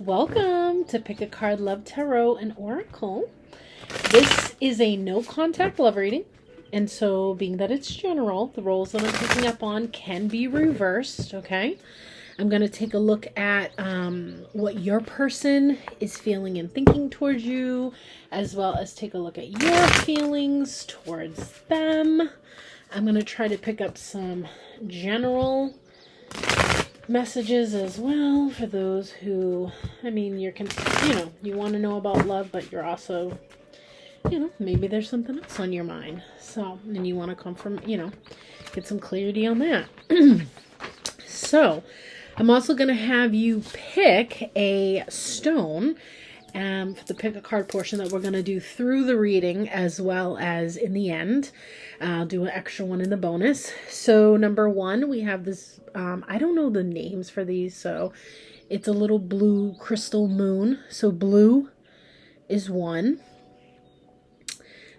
Welcome to Pick a Card Love Tarot and Oracle. This is a no contact love reading. And so being that it's general, the roles that I'm picking up on can be reversed, okay? I'm going to take a look at what your person is feeling and thinking towards you, as well as take a look at your feelings towards them. I'm going to try to pick up some general messages as well for those who, you want to know about love, but you're also, maybe there's something else on your mind. So, and you want to come from, get some clarity on that. So, I'm also going to have you pick a stone for the pick a card portion that we're going to do through the reading as well as in the end. I'll do an extra one in the bonus. So number one, we have this, I don't know the names for these, so it's a little blue crystal moon. So blue is one.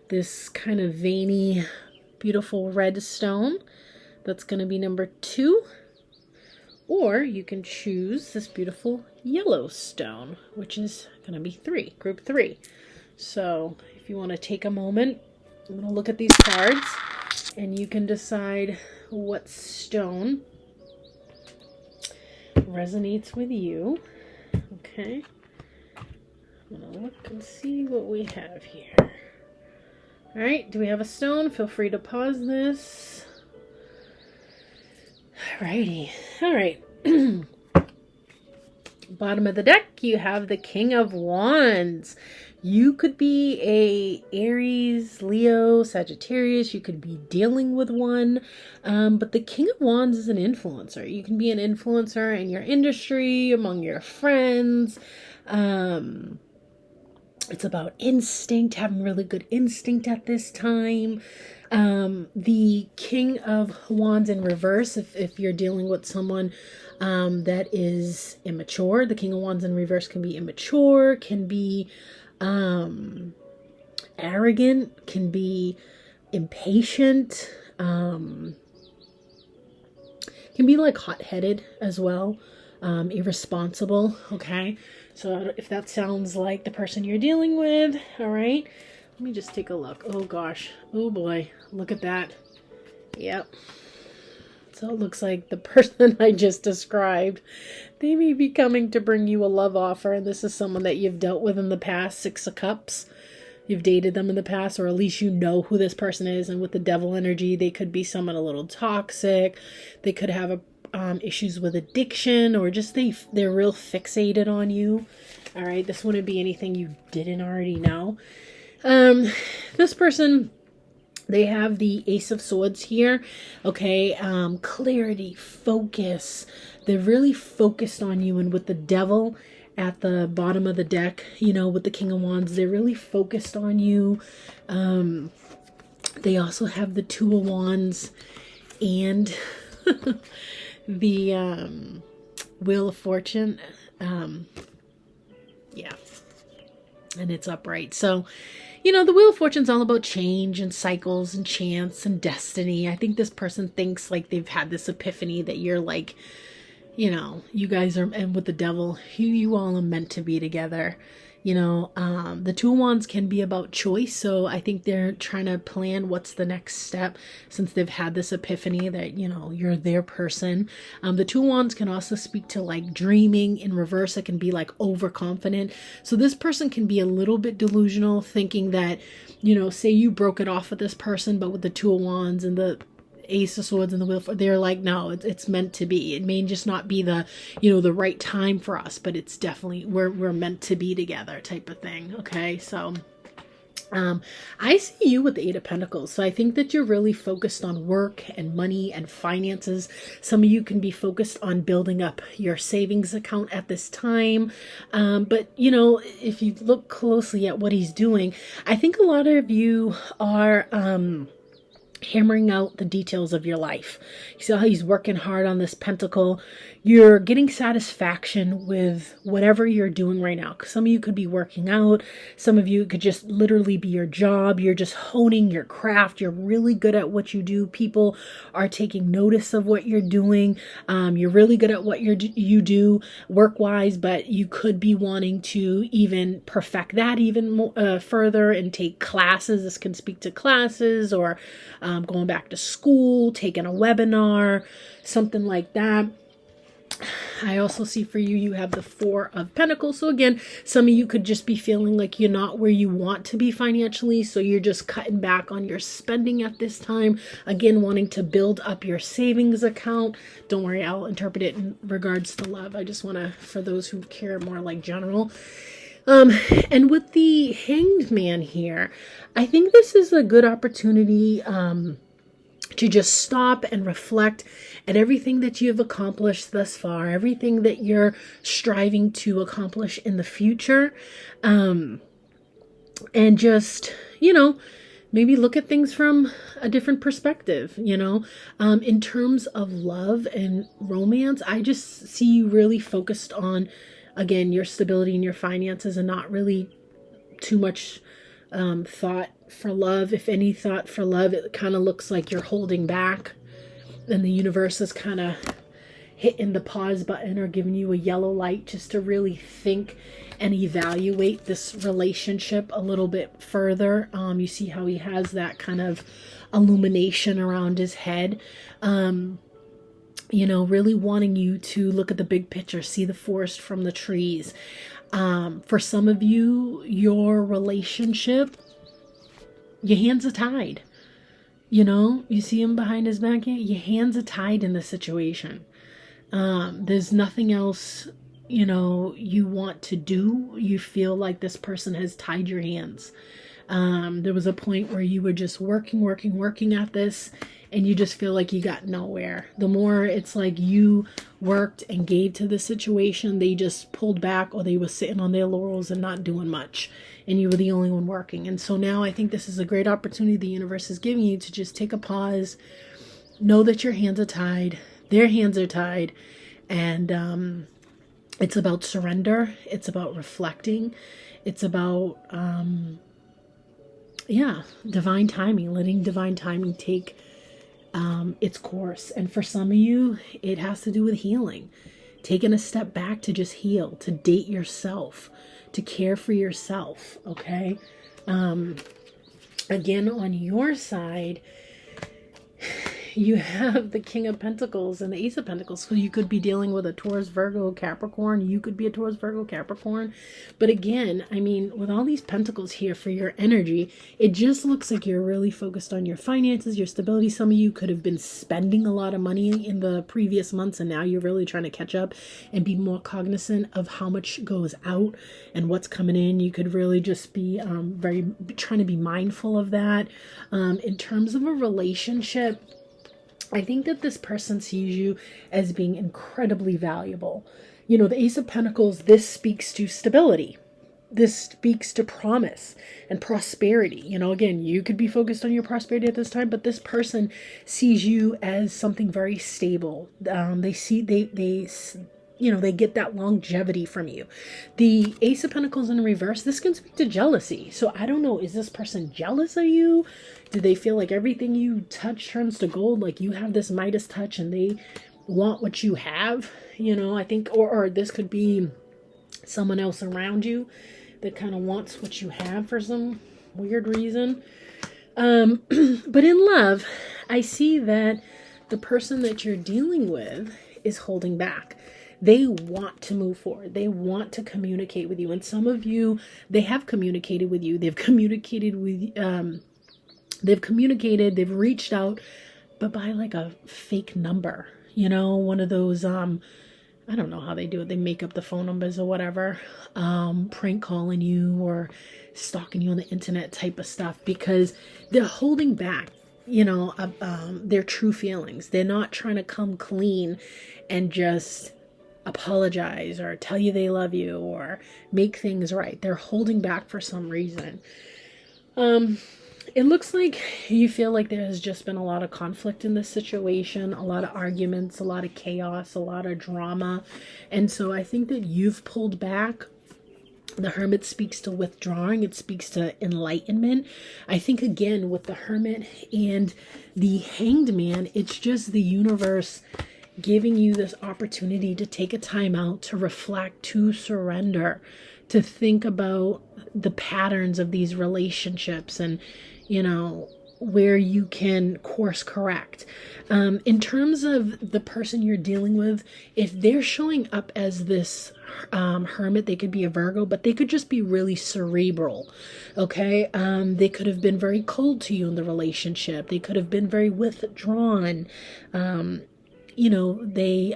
This kind of veiny, beautiful red stone, that's going to be number two. Or you can choose this beautiful yellow stone, which is going to be three, group three. So if you want to take a moment, I'm going to look at these cards and you can decide what stone resonates with you. Okay. I'm going to look and see what we have here. All right. Do we have a stone? Feel free to pause this. Alrighty. All right. Bottom of the deck, you have the King of Wands. You could be a Aries, Leo, Sagittarius. You could be dealing with one. But the King of Wands is an influencer. You can be an influencer in your industry, among your friends. It's about instinct, having really good instinct at this time. The King of Wands in reverse, if you're dealing with someone that is immature, the King of Wands in reverse can be immature, can be arrogant, can be impatient, can be like hot-headed as well, irresponsible, okay? So if that sounds like the person you're dealing with, all right, let me just take a look. Oh gosh, oh boy, look at that. Yep. So it looks like the person I just described, they may be coming to bring you a love offer, and this is someone that you've dealt with in the past, Six of Cups. You've dated them in the past, or at least you know who this person is, and with the devil energy, they could be someone a little toxic. They could have issues with addiction, or just they're real fixated on you. All right, this wouldn't be anything you didn't already know. This person, they have the Ace of Swords here. Okay. Clarity, focus. They're really focused on you. And with the devil at the bottom of the deck, with the King of Wands, they're really focused on you. They also have the Two of Wands and the, Wheel of Fortune. Yeah. And it's upright. So, the Wheel of Fortune's all about change and cycles and chance and destiny. I think this person thinks like they've had this epiphany that you're like, you guys are, and with the devil, you all are meant to be together. The Two of Wands can be about choice. So I think they're trying to plan what's the next step since they've had this epiphany that, you're their person. The Two of Wands can also speak to like dreaming. In reverse, it can be like overconfident. So this person can be a little bit delusional, thinking that, say you broke it off with this person, but with the Two of Wands and the Ace of Swords and the Wheel, they're like, no, it's meant to be. It may just not be the, the right time for us, but it's definitely, we're meant to be together type of thing. Okay. So, I see you with the Eight of Pentacles. So I think that you're really focused on work and money and finances. Some of you can be focused on building up your savings account at this time. But if you look closely at what he's doing, I think a lot of you are, hammering out the details of your life. You see how he's working hard on this pentacle, you're getting satisfaction with whatever you're doing right now. Some of you could be working out. Some of you could just literally be your job. You're just honing your craft. You're really good at what you do. People are taking notice of what you're doing. You're really good at what you do work-wise, but you could be wanting to even perfect that even more, further and take classes. This can speak to classes or going back to school, taking a webinar, something like that. I also see for you, you have the Four of Pentacles. So again, some of you could just be feeling like you're not where you want to be financially. So you're just cutting back on your spending at this time. Again, wanting to build up your savings account. Don't worry, I'll interpret it in regards to love. I just want to, for those who care more like general. And with the Hanged Man here, I think this is a good opportunity, to just stop and reflect at everything that you have accomplished thus far, everything that you're striving to accomplish in the future. And just, maybe look at things from a different perspective, in terms of love and romance. I just see you really focused on, again, your stability and your finances and not really too much thought for love. If any thought for love, it kind of looks like you're holding back and the universe is kind of hitting the pause button or giving you a yellow light just to really think and evaluate this relationship a little bit further. You see how he has that kind of illumination around his head. Really wanting you to look at the big picture, see the forest from the trees. For some of you, your relationship, your hands are tied. You see him behind his back here? Your hands are tied in the situation. There's nothing else, you want to do. You feel like this person has tied your hands. There was a point where you were just working at this, and you just feel like you got nowhere. The more it's like you worked and gave to the situation, they just pulled back, or they were sitting on their laurels and not doing much, and you were the only one working. And so now I think this is a great opportunity the universe is giving you to just take a pause, know that your hands are tied, their hands are tied, and it's about surrender. It's about reflecting. It's about, divine timing, letting divine timing take its course. And for some of you, it has to do with healing, taking a step back to just heal, to date yourself, to care for yourself. Okay. Again, on your side, you have the King of Pentacles and the Ace of Pentacles. So you could be dealing with a Taurus, Virgo, Capricorn. You could be a Taurus, Virgo, Capricorn. But again, with all these pentacles here for your energy, it just looks like you're really focused on your finances, your stability. Some of you could have been spending a lot of money in the previous months, and now you're really trying to catch up and be more cognizant of how much goes out and what's coming in. You could really just be trying to be mindful of that. In terms of a relationship, I think that this person sees you as being incredibly valuable. The Ace of Pentacles, this speaks to stability. This speaks to promise and prosperity. Again, you could be focused on your prosperity at this time, but this person sees you as something very stable. They get that longevity from you. The Ace of Pentacles in reverse, this can speak to jealousy. So I don't know, is this person jealous of you? Do they feel like everything you touch turns to gold? Like you have this Midas touch and they want what you have? I think, or this could be someone else around you that kind of wants what you have for some weird reason. But in love, I see that the person that you're dealing with is holding back. They want to move forward. They want to communicate with you. And some of you, they have communicated with you. They've communicated, they've reached out, but by like a fake number, one of those, I don't know how they do it. They make up the phone numbers or whatever, prank calling you or stalking you on the internet type of stuff, because they're holding back, their true feelings. They're not trying to come clean and just apologize or tell you they love you or make things right. They're holding back for some reason. It looks like you feel like there has just been a lot of conflict in this situation, a lot of arguments, a lot of chaos, a lot of drama. And so I think that you've pulled back. The Hermit speaks to withdrawing. It speaks to enlightenment. I think, again, with the Hermit and the Hanged Man, it's just the universe giving you this opportunity to take a time out, to reflect, to surrender, to think about the patterns of these relationships and, you know, where you can course correct. In terms of the person you're dealing with, if they're showing up as this Hermit, they could be a Virgo, but they could just be really cerebral. Okay. They could have been very cold to you in the relationship. They could have been very withdrawn. You know, they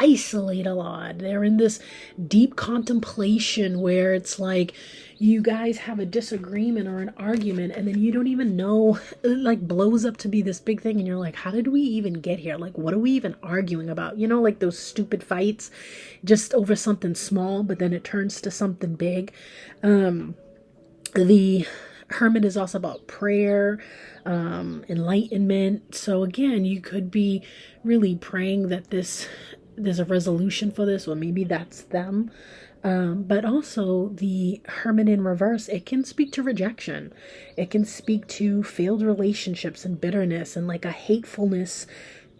isolate a lot. They're in this deep contemplation where it's like you guys have a disagreement or an argument, and then you don't even know, it like blows up to be this big thing, and you're like, how did we even get here? Like, what are we even arguing about? You know, like those stupid fights just over something small, but then it turns to something big. The Hermit is also about prayer, enlightenment. So again, you could be really praying that there's a resolution for this, or maybe that's them. But also the Hermit in reverse, it can speak to rejection. It can speak to failed relationships and bitterness and like a hatefulness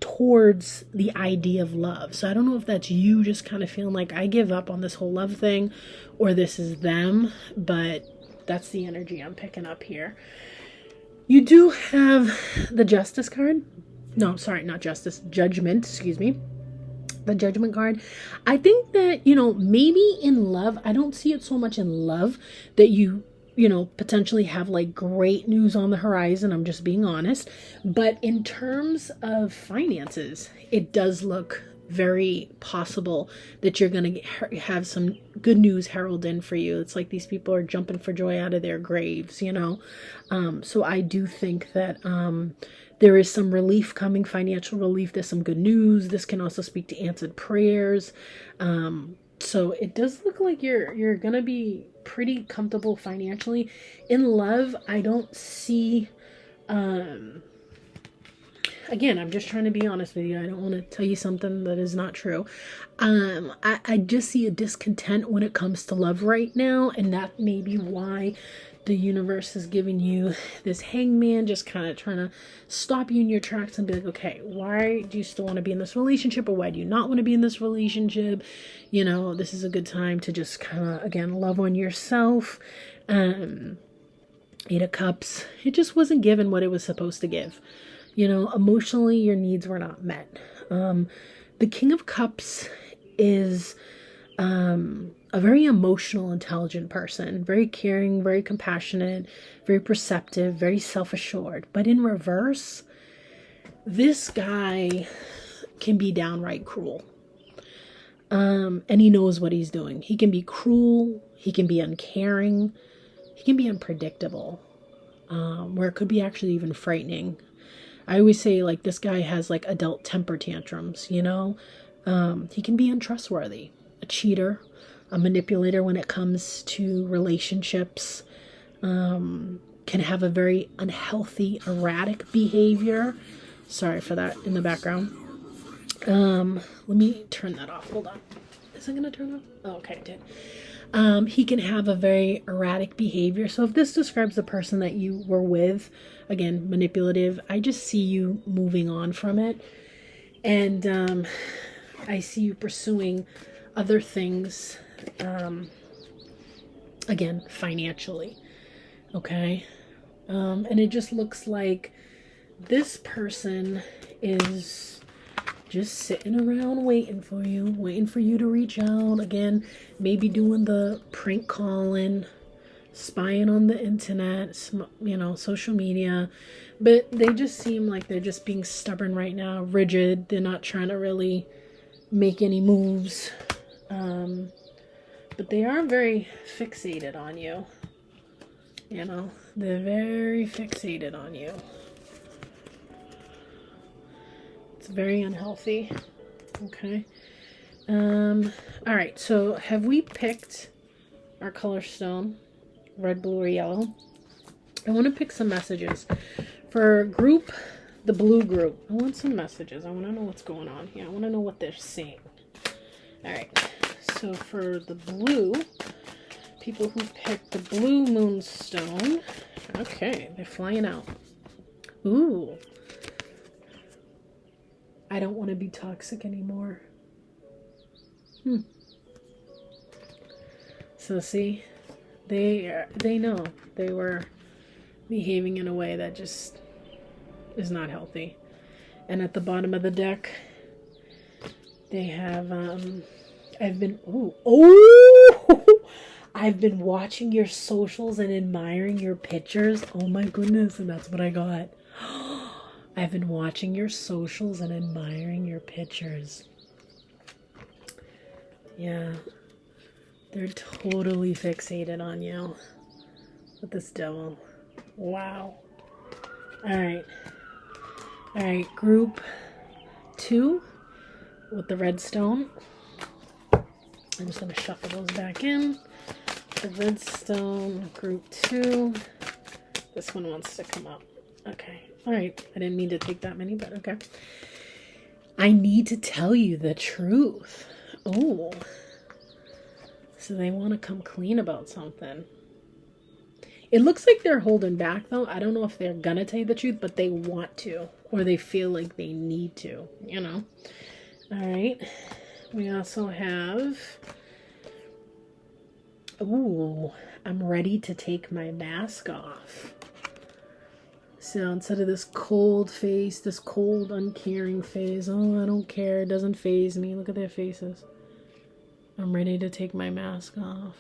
towards the idea of love. So I don't know if that's you just kind of feeling like I give up on this whole love thing, or this is them, but that's the energy I'm picking up here. You do have the Justice card. No, sorry, not Justice. Judgment, excuse me. The Judgment card. I think that, you know, maybe in love, I don't see it so much in love that you know, potentially have like great news on the horizon. I'm just being honest. But in terms of finances, it does look very possible that you're going to have some good news heralded in for you. It's like these people are jumping for joy out of their graves, you know. So I do think that there is some relief coming, financial relief. There's some good news. This can also speak to answered prayers. So it does look like you're going to be pretty comfortable financially. In love, I don't see... Again, I'm just trying to be honest with you. I don't want to tell you something that is not true. I just see a discontent when it comes to love right now. And that may be why the universe is giving you this hangman, just kind of trying to stop you in your tracks and be like, okay, why do you still want to be in this relationship? Or why do you not want to be in this relationship? You know, this is a good time to just kind of, again, love on yourself. Eight of Cups. It just wasn't given what it was supposed to give. You know, emotionally, your needs were not met. The King of Cups is a very emotional, intelligent person. Very caring, very compassionate, very perceptive, very self-assured. But in reverse, this guy can be downright cruel. And he knows what he's doing. He can be cruel. He can be uncaring. He can be unpredictable. Where it could be actually even frightening. I always say, like, this guy has, like, adult temper tantrums, you know? He can be untrustworthy, a cheater, a manipulator when it comes to relationships, can have a very unhealthy, erratic behavior. Sorry for that in the background. Let me turn that off. Hold on. Is it going to turn off? Oh, okay, it did. He can have a very erratic behavior. So if this describes the person that you were with, again, manipulative, I just see you moving on from it. And I see you pursuing other things, again, financially. Okay? And it just looks like this person is just sitting around waiting for you to reach out. Again, maybe doing the prank calling, spying on the internet, you know, social media. But they just seem like they're just being stubborn right now, rigid. They're not trying to really make any moves. But they are very fixated on you. You know, they're very fixated on you. It's very unhealthy. Okay. All right. So have we picked our color stone? Red, blue, or yellow? I want to pick some messages for group, the blue group. I want some messages. I want to know what's going on here. I want to know what they're saying. All right. So for the blue, people who picked the blue moonstone. Okay, they're flying out. Ooh. I don't want to be toxic anymore. So see, they know they were behaving in a way that just is not healthy. And at the bottom of the deck, they have I've been I've been watching your socials and admiring your pictures. Oh my goodness, and that's what I got. I've been watching your socials and admiring your pictures. Yeah. They're totally fixated on you with this devil. Wow. Alright. Alright, group 2 with the red stone. I'm just going to shuffle those back in. The red stone, group 2. This one wants to come up. Okay. Alright. I didn't mean to take that many, but okay. I need to tell you the truth. Oh. So they want to come clean about something. It looks like they're holding back, though. I don't know if they're gonna tell you the truth, but they want to. Or they feel like they need to, you know. Alright. We also have... Ooh, I'm ready to take my mask off. So instead of this cold face, this cold, uncaring face, oh, I don't care, it doesn't faze me. Look at their faces. I'm ready to take my mask off.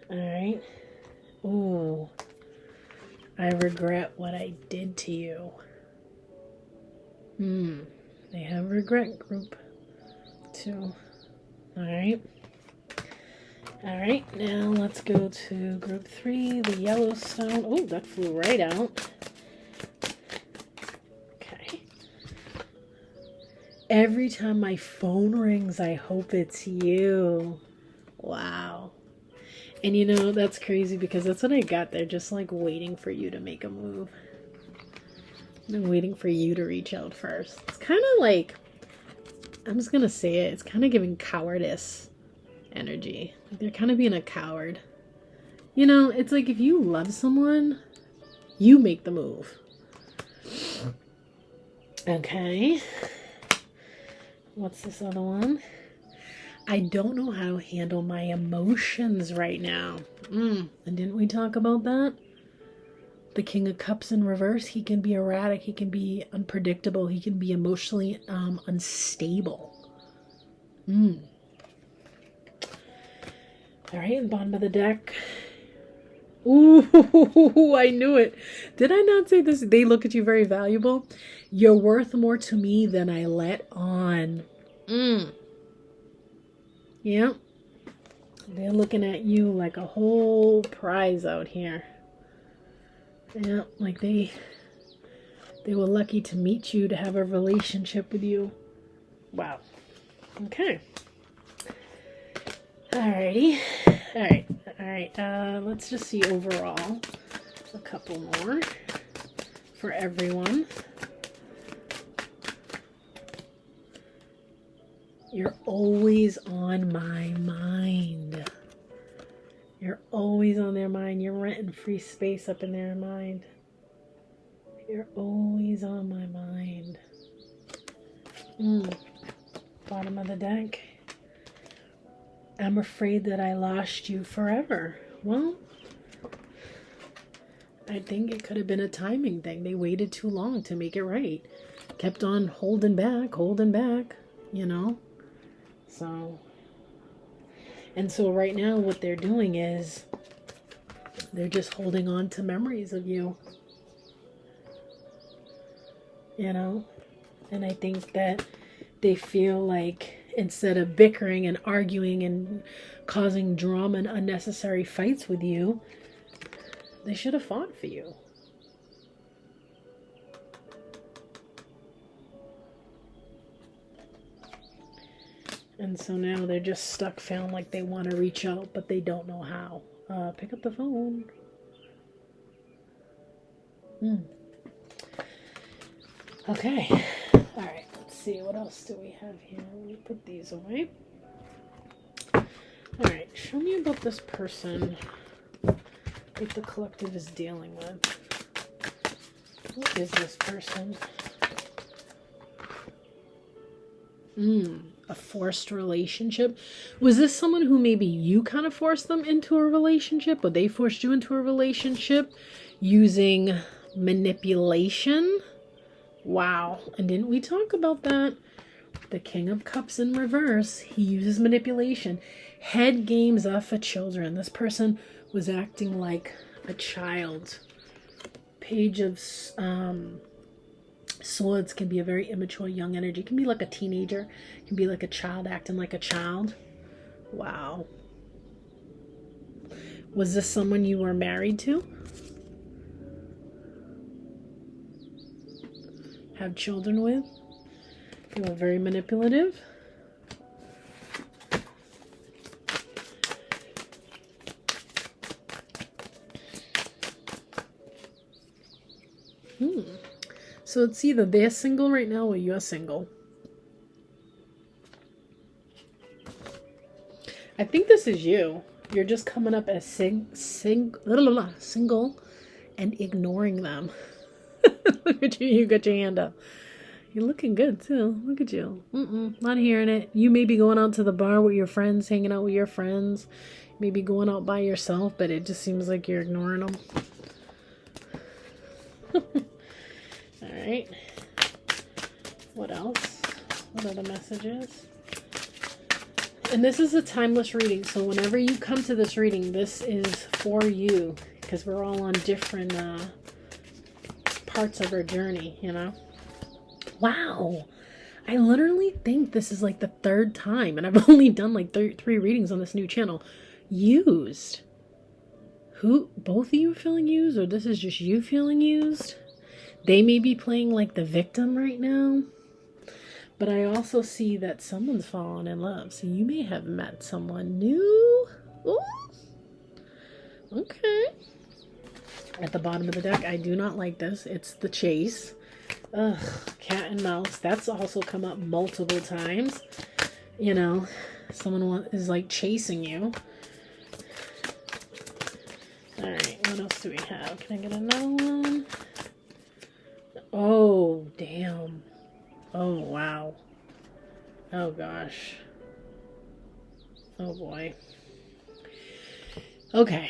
Alright. Ooh. I regret what I did to you. They have regret, group 2. Alright. Alright, now let's go to group 3, the Yellowstone. Oh, that flew right out. Okay. Every time my phone rings, I hope it's you. Wow. And you know, that's crazy because that's what I got. They're just like waiting for you to make a move. They're waiting for you to reach out first. It's kind of like, I'm just going to say it, it's kind of giving cowardice energy. Like they're kind of being a coward. You know, it's like if you love someone, you make the move. Okay. What's this other one? I don't know how to handle my emotions right now. And didn't we talk about that? The King of Cups in reverse, he can be erratic, he can be unpredictable, he can be emotionally unstable. Alright, bottom of the deck. Ooh, I knew it. Did I not say this? They look at you very valuable. You're worth more to me than I let on. Yep. They're looking at you like a whole prize out here. Yeah, like they were lucky to meet you, to have a relationship with you. Wow. Okay. Alrighty. Alright. Let's just see overall. A couple more for everyone. You're always on my mind. You're always on their mind. You're renting free space up in their mind. You're always on my mind. Bottom of the deck. I'm afraid that I lost you forever. Well, I think it could have been a timing thing. They waited too long to make it right. Kept on holding back, you know. So right now what they're doing is they're just holding on to memories of you. You know? And I think that they feel like instead of bickering and arguing and causing drama and unnecessary fights with you, they should have fought for you. And so now they're just stuck, feeling like they want to reach out, but they don't know how. Pick up the phone. Okay. All right. Let's see. What else do we have here? Let me put these away. All right. Show me about this person that the collective is dealing with. What is this person? A forced relationship. Was this someone who maybe you kind of forced them into a relationship, or they forced you into a relationship using manipulation? Wow. And didn't we talk about that? The King of Cups in reverse. He uses manipulation. Head games are for children. This person was acting like a child. Page of Swords can be a very immature young energy. It can be like a teenager. It can be like a child acting like a child. Wow. Was this someone you were married to? Have children with? They were very manipulative. So it's either they're single right now or you're single. I think this is you. You're just coming up as single and ignoring them. Look at you. You got your hand up. You're looking good too. Look at you. Not hearing it. You may be going out to the bar with your friends, hanging out with your friends. Maybe going out by yourself, but it just seems like you're ignoring them. Alright. What else? What other messages? And this is a timeless reading, so whenever you come to this reading, this is for you, because we're all on different parts of our journey, you know? Wow! I literally think this is like the third time, and I've only done like three readings on this new channel. Used. Who? Both of you feeling used, or this is just you feeling used? They may be playing like the victim right now. But I also see that someone's fallen in love. So you may have met someone new. Ooh. Okay. At the bottom of the deck, I do not like this. It's the chase. Ugh, cat and mouse. That's also come up multiple times. You know, someone is like chasing you. Alright, what else do we have? Can I get another one? Oh, damn. Oh, wow. Oh, gosh. Oh, boy. Okay.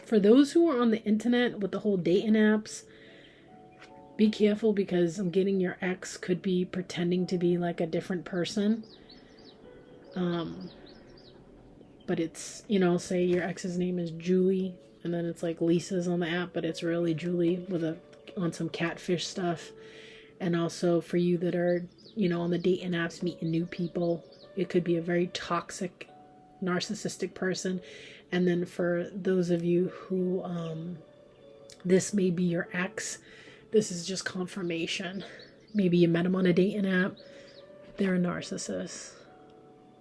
For those who are on the internet with the whole dating apps, be careful, because I'm getting your ex could be pretending to be like a different person. But it's, you know, say your ex's name is Julie, and then it's like Lisa's on the app, but it's really Julie with on some catfish stuff. And also for you that are, you know, on the dating apps meeting new people, it could be a very toxic, narcissistic person. And then for those of you who this may be your ex, this is just confirmation. Maybe you met them on a dating app. They're a narcissist.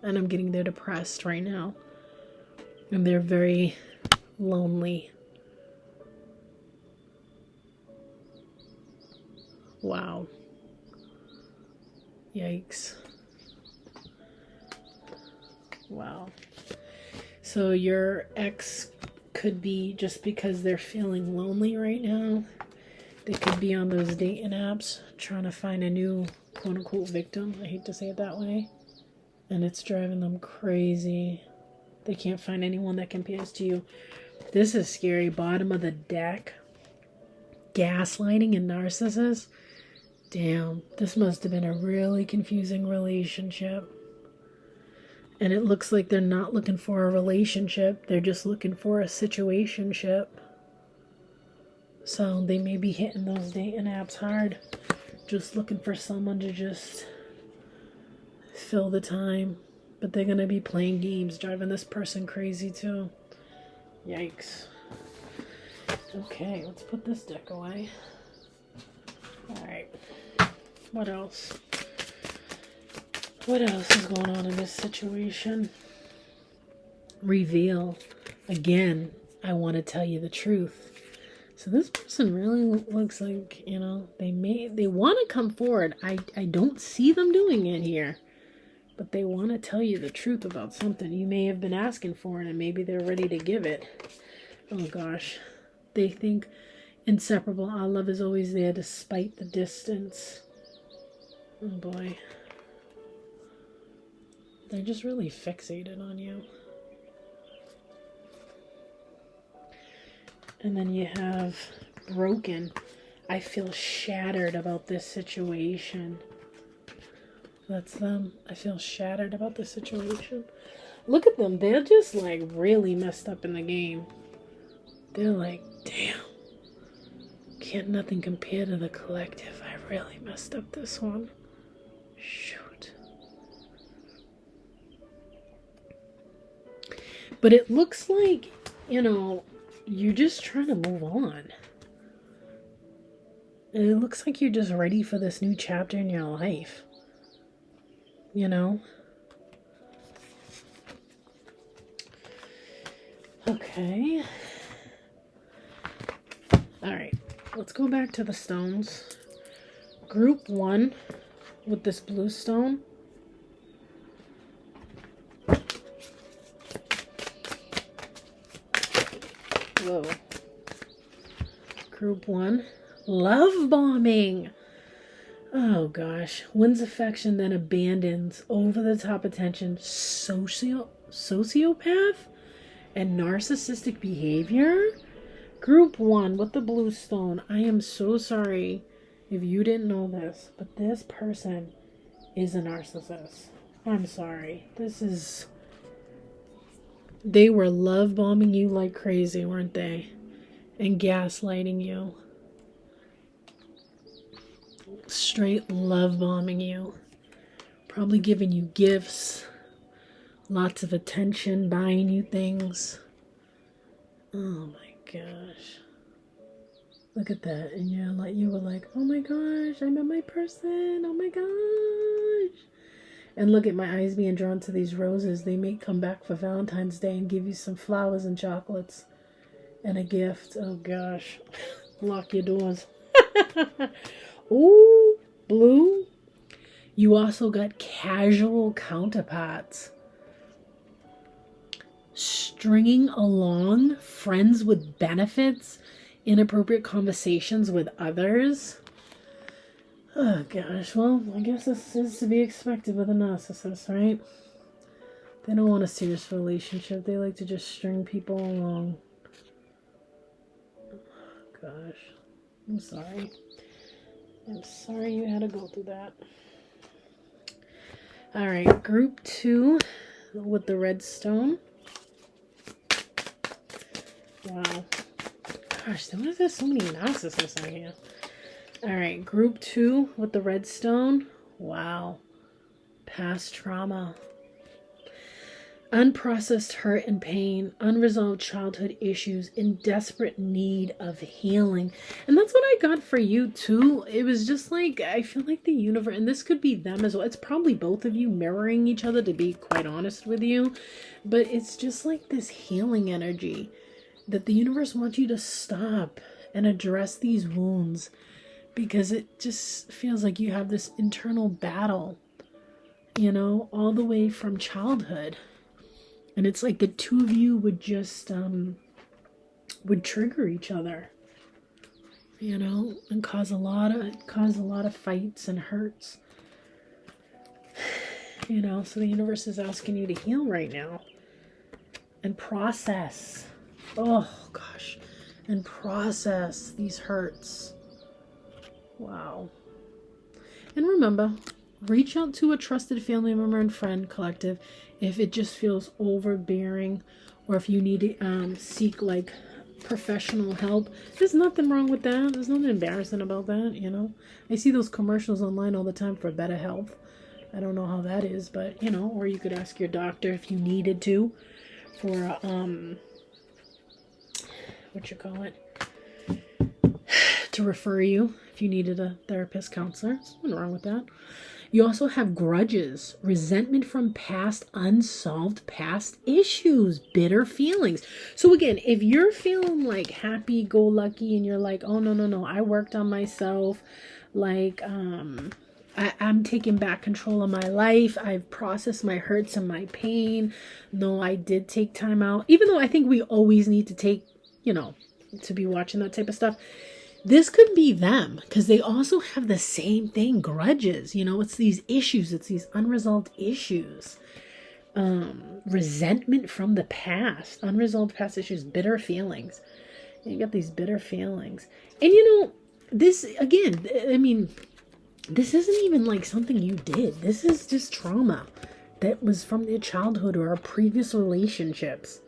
And I'm getting they're depressed right now. And they're very lonely. Wow. Yikes. Wow. So your ex could be, just because they're feeling lonely right now, they could be on those dating apps trying to find a new quote-unquote victim. I hate to say it that way. And it's driving them crazy. They can't find anyone that compares to you. This is scary. Bottom of the deck. Gaslighting and narcissists. Damn, this must have been a really confusing relationship. And it looks like they're not looking for a relationship. They're just looking for a situationship. So they may be hitting those dating apps hard. Just looking for someone to just fill the time. But they're going to be playing games, driving this person crazy too. Yikes. Okay, let's put this deck away. Alright. What else? What else is going on in this situation? Reveal. Again, I want to tell you the truth. So this person really looks like, you know, they want to come forward. I don't see them doing it here. But they want to tell you the truth about something you may have been asking for, and maybe they're ready to give it. Oh gosh. They think inseparable. Our love is always there despite the distance. Oh boy. They're just really fixated on you. And then you have broken. I feel shattered about this situation. That's them. I feel shattered about this situation. Look at them. They're just like really messed up in the game. They're like, damn. Can't nothing compare to the collective. I really messed up this one. Shoot. But it looks like, you know, you're just trying to move on. And it looks like you're just ready for this new chapter in your life. You know? Okay. Alright. Let's go back to the stones. Group 1 with this blue stone. Whoa. Group 1. Love bombing. Oh gosh. Wins affection, then abandons. Over the top attention. Sociopath? And narcissistic behavior? Group 1 with the blue stone. I am so sorry if you didn't know this, but this person is a narcissist. I'm sorry. They were love bombing you like crazy, weren't they? And gaslighting you. Straight love bombing you. Probably giving you gifts. Lots of attention, buying you things. Oh my gosh. Look at that. And you were like, oh my gosh, I met my person. Oh my gosh. And look at my eyes being drawn to these roses. They may come back for Valentine's Day and give you some flowers and chocolates and a gift. Oh gosh. Lock your doors. Ooh, blue. You also got casual counterparts. Stringing along friends with benefits, inappropriate conversations with others. Oh gosh, well, I guess this is to be expected with a narcissist, right? They don't want a serious relationship. They like to just string people along. Oh, gosh, I'm sorry. I'm sorry you had to go through that. Alright, group 2 with the red stone. Wow. Gosh, why is there so many narcissists on here? Alright, group 2 with the red stone. Wow. Past trauma. Unprocessed hurt and pain. Unresolved childhood issues in desperate need of healing. And that's what I got for you too. It was just like, I feel like the universe, and this could be them as well. It's probably both of you mirroring each other, to be quite honest with you. But it's just like this healing energy that the universe wants you to stop and address these wounds, because it just feels like you have this internal battle, you know, all the way from childhood. And it's like the two of you would just would trigger each other, you know, and cause a lot of fights and hurts, you know. So the universe is asking you to heal right now and process. Oh gosh. And process these hurts. Wow. And remember, reach out to a trusted family member and friend collective if it just feels overbearing, or if you need to seek like professional help. There's nothing wrong with that. There's nothing embarrassing about that, you know. I see those commercials online all the time for better health. I don't know how that is, but you know, or you could ask your doctor if you needed to for to refer you if you needed a therapist, counselor. There's nothing wrong with that. You also have grudges, resentment from past unsolved past issues, bitter feelings. So again, if you're feeling like happy-go-lucky and you're like, oh, no, I worked on myself, like, I'm taking back control of my life. I've processed my hurts and my pain. No, I did take time out. Even though I think we always need to take, to be watching that type of stuff. This could be them because they also have the same thing, grudges. It's these issues. It's these unresolved issues. Resentment from the past, unresolved past issues, bitter feelings. You got these bitter feelings. And this, again, I mean, this isn't even like something you did. This is just trauma that was from their childhood or previous relationships.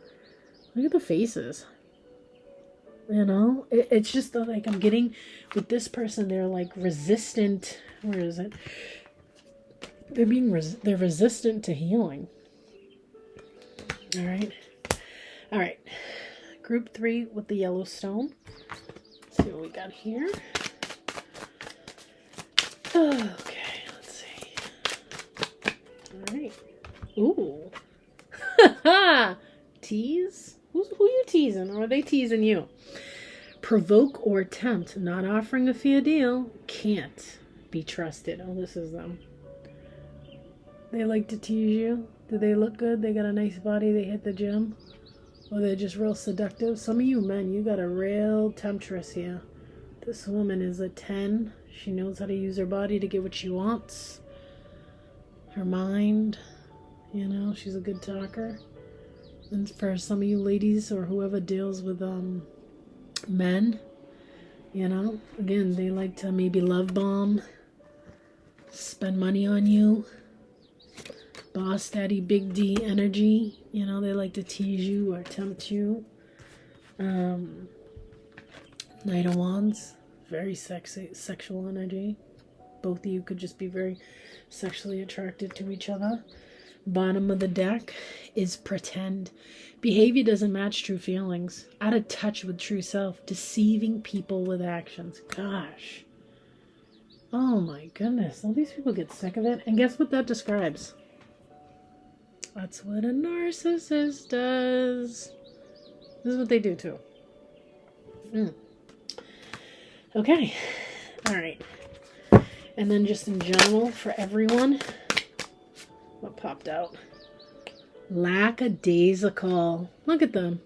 Look at the faces. It's just like I'm getting with this person, they're like resistant. Where is it? They're resistant to healing. All right. Group 3 with the yellow stone. Let's see what we got here. Okay, let's see. All right. Ooh. Ha! Tease? Who you teasing? Or are they teasing you? Provoke or tempt, not offering a fair deal, can't be trusted. Oh, this is them. They like to tease you. Do they look good? They got a nice body. They hit the gym. Or they're just real seductive. Some of you men, you got a real temptress here. This woman is a 10. She knows how to use her body to get what she wants. Her mind, she's a good talker. And for some of you ladies or whoever deals with men, again, they like to maybe love bomb, spend money on you, boss daddy, big D energy. They like to tease you or tempt you. Knight of Wands, very sexy, sexual energy. Both of you could just be very sexually attracted to each other. Bottom of the deck is pretend. Behavior doesn't match true feelings. Out of touch with true self. Deceiving people with actions. Gosh. Oh my goodness. All these people get sick of it. And guess what that describes? That's what a narcissist does. This is what they do too. Okay. All right. And then just in general for everyone. What popped out? Lackadaisical. Look at them.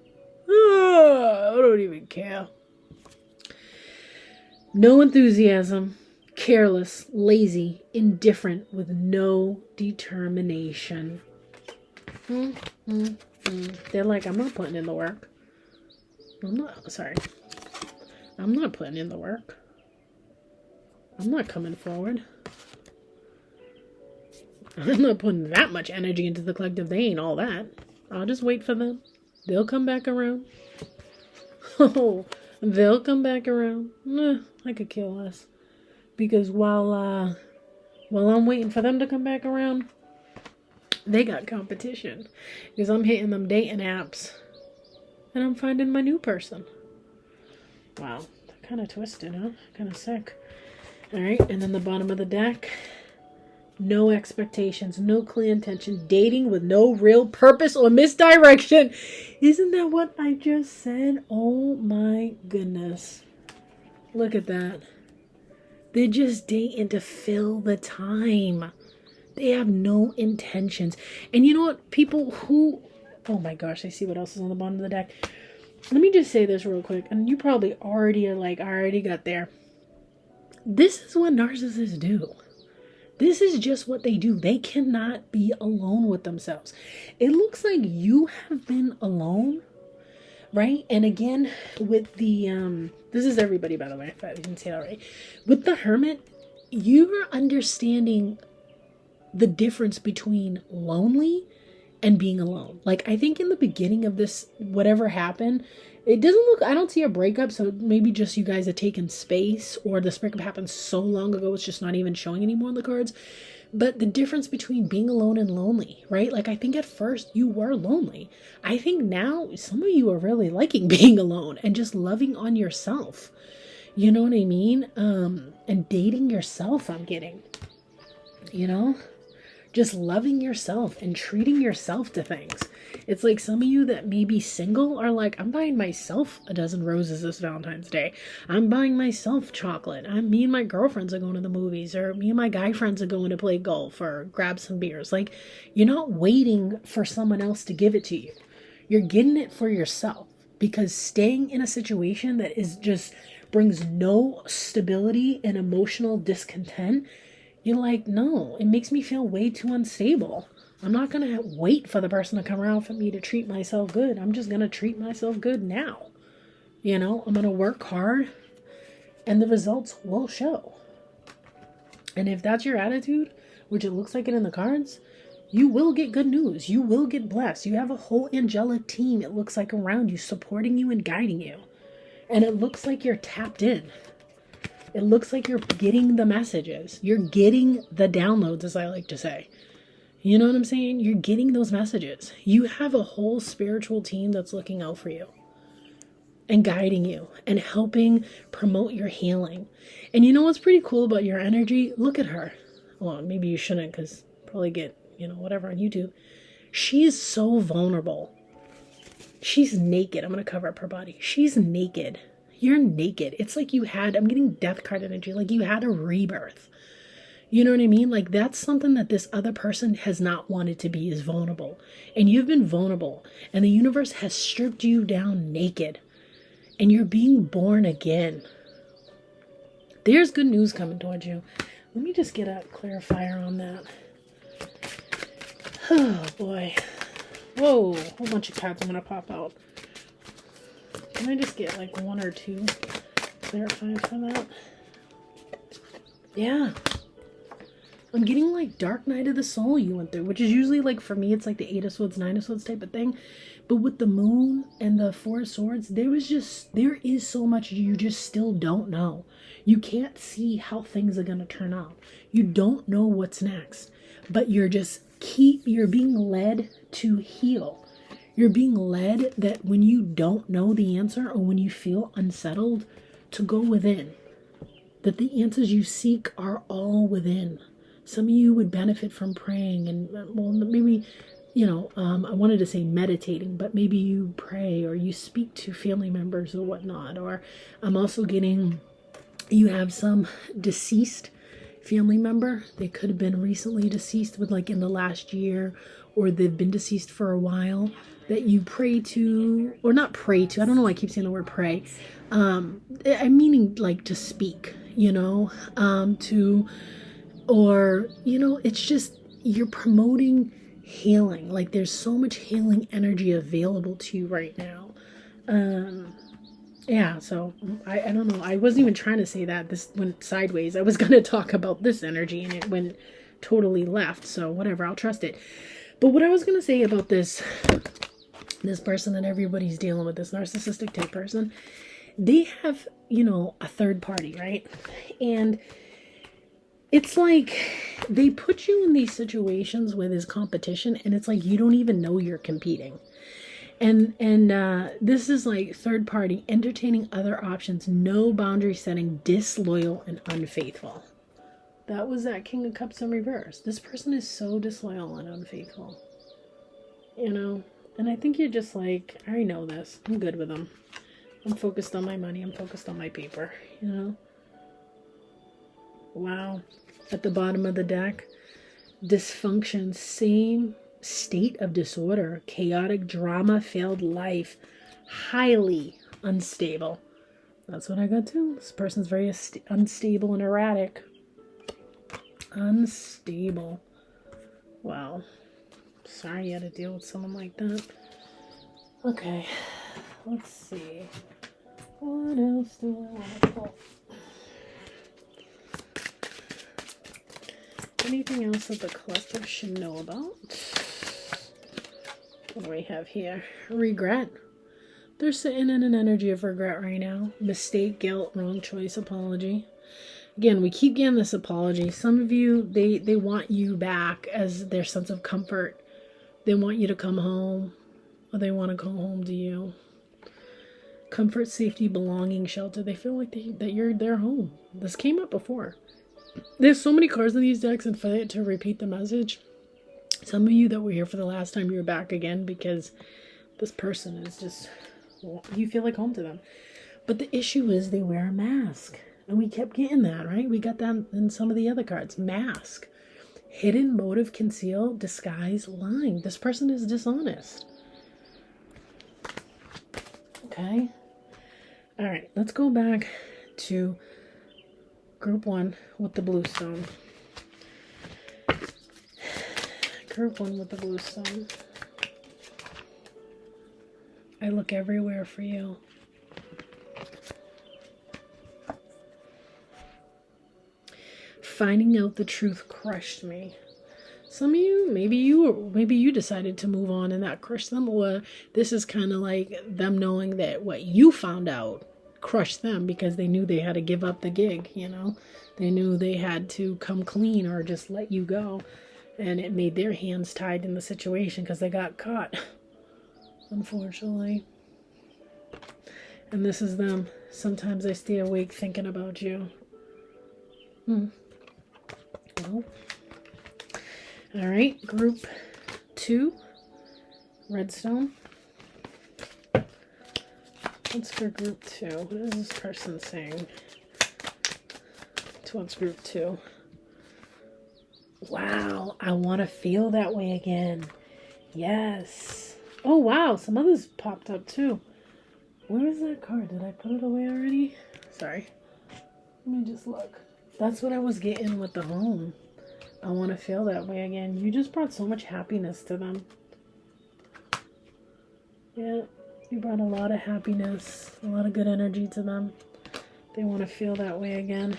I don't even care. No enthusiasm. Careless, lazy, indifferent, with no determination. They're like, I'm not putting in the work. I'm not putting in the work. I'm not coming forward. I'm not putting that much energy into the collective. They ain't all that. I'll just wait for them. They'll come back around. Oh, they'll come back around. I could care less. Because while I'm waiting for them to come back around, they got competition. Because I'm hitting them dating apps. And I'm finding my new person. Wow. Kind of twisted, huh? Kind of sick. Alright, and then the bottom of the deck. No expectations, no clear intention, dating with no real purpose or misdirection. Isn't that what I just said? Oh my goodness. Look at that. They're just dating to fill the time. They have no intentions. And you know what? People who... Oh my gosh, I see what else is on the bottom of the deck. Let me just say this real quick. And you probably already are like, I already got there. This is what narcissists do. This is just what they do. They cannot be alone with themselves. It looks like you have been alone, right? And again, with the, this is everybody, by the way, if I didn't say that right. With the Hermit, you're understanding the difference between lonely and being alone. Like, I think in the beginning of this, whatever happened, it doesn't look, I don't see a breakup, so maybe just you guys are taking space, or this breakup happened so long ago, it's just not even showing anymore in the cards. But the difference between being alone and lonely, right? Like, I think at first you were lonely. I think now some of you are really liking being alone and just loving on yourself. You know what I mean? And dating yourself, I'm getting. you know? Just loving yourself and treating yourself to things. It's like some of you that may be single are like, I'm buying myself a dozen roses this Valentine's Day. I'm buying myself chocolate. Me and my girlfriends are going to the movies, or me and my guy friends are going to play golf or grab some beers. Like, you're not waiting for someone else to give it to you. You're getting it for yourself, because staying in a situation that is just brings no stability and emotional discontent, you're like, no, it makes me feel way too unstable. I'm not going to wait for the person to come around for me to treat myself good. I'm just going to treat myself good now. You know, I'm going to work hard and the results will show. And if that's your attitude, which it looks like it in the cards, you will get good news. You will get blessed. You have a whole angelic team, it looks like, around you, supporting you and guiding you. And it looks like you're tapped in. It looks like you're getting the messages. You're getting the downloads, as I like to say. You know what I'm saying? You're getting those messages. You have a whole spiritual team that's looking out for you and guiding you and helping promote your healing. And you know what's pretty cool about your energy? Look at her. Well, maybe you shouldn't, because probably get, whatever on YouTube. She's so vulnerable. She's naked. I'm going to cover up her body. She's naked. You're naked. It's like I'm getting death card energy, like you had a rebirth. You know what I mean? Like, that's something that this other person has not wanted to be, is vulnerable. And you've been vulnerable. And the universe has stripped you down naked. And you're being born again. There's good news coming towards you. Let me just get a clarifier on that. Oh, boy. Whoa. A whole bunch of cards I'm going to pop out. Can I just get like one or two clarifiers for that? Yeah. I'm getting like Dark Night of the Soul you went through, which is usually like, for me, it's like the 8 of Swords, 9 of Swords type of thing. But with the Moon and the 4 of Swords, there is so much you just still don't know. You can't see how things are going to turn out. You don't know what's next, but you're being led to heal. You're being led that when you don't know the answer, or when you feel unsettled, to go within. That the answers you seek are all within. Some of you would benefit from praying and, well, maybe, I wanted to say meditating, but maybe you pray or you speak to family members or whatnot. Or I'm also getting, you have some deceased family member. They could have been recently deceased, with like in the last year, or they've been deceased for a while, that you pray to, or not pray to. I don't know why I keep saying the word pray. I'm meaning like to speak, it's just, you're promoting healing. Like, there's so much healing energy available to you right now. So I don't know. I wasn't even trying to say that. This went sideways. I was going to talk about this energy and it went totally left. So whatever, I'll trust it. But what I was going to say about this person that everybody's dealing with, this narcissistic type person, they have, a third party, right? And it's like they put you in these situations where there's competition, and it's like you don't even know you're competing. And this is like third party, entertaining other options, no boundary setting, disloyal and unfaithful. That was that King of Cups in reverse. This person is so disloyal and unfaithful. And I think you're just like, I already know this. I'm good with them. I'm focused on my money. I'm focused on my paper, Wow. At the bottom of the deck, dysfunction, same state of disorder, chaotic drama, failed life, highly unstable. That's what I got too. This person's very unstable and erratic. Unstable. Wow. Sorry you had to deal with someone like that. Okay. Let's see. What else do I want to pull? Anything else that the collective should know about? What do we have here? Regret. They're sitting in an energy of regret right now. Mistake, guilt, wrong choice, apology. Again, we keep getting this apology. Some of you, they want you back as their sense of comfort. They want you to come home, or they want to go home to you. Comfort, safety, belonging, shelter. They feel like that you're their home. This came up before. There's so many cards in these decks, and for it to repeat the message, some of you that were here for the last time, you're back again because this person is just, you feel like home to them. But the issue is they wear a mask. And we kept getting that, right? We got that in some of the other cards. Mask. Hidden motive, conceal, disguise, lying. This person is dishonest. Okay. All right. Let's go back to group 1 with the blue stone. Group 1 with the blue stone. I look everywhere for you. Finding out the truth crushed me. Some of you, maybe you decided to move on and that crushed them, or this is kind of like them knowing that what you found out crushed them because they knew they had to give up the gig, you know? They knew they had to come clean or just let you go, and it made their hands tied in the situation because they got caught, unfortunately. And this is them. Sometimes I stay awake thinking about you. Well, all right, group 2, redstone. What's for group 2? What is this person saying towards group 2? Wow, I want to feel that way again. Yes. Oh, wow, some others popped up too. Where is that card? Did I put it away already? Sorry. Let me just look. That's what I was getting with the home. I want to feel that way again. You just brought so much happiness to them. Yeah, you brought a lot of happiness, a lot of good energy to them. They want to feel that way again.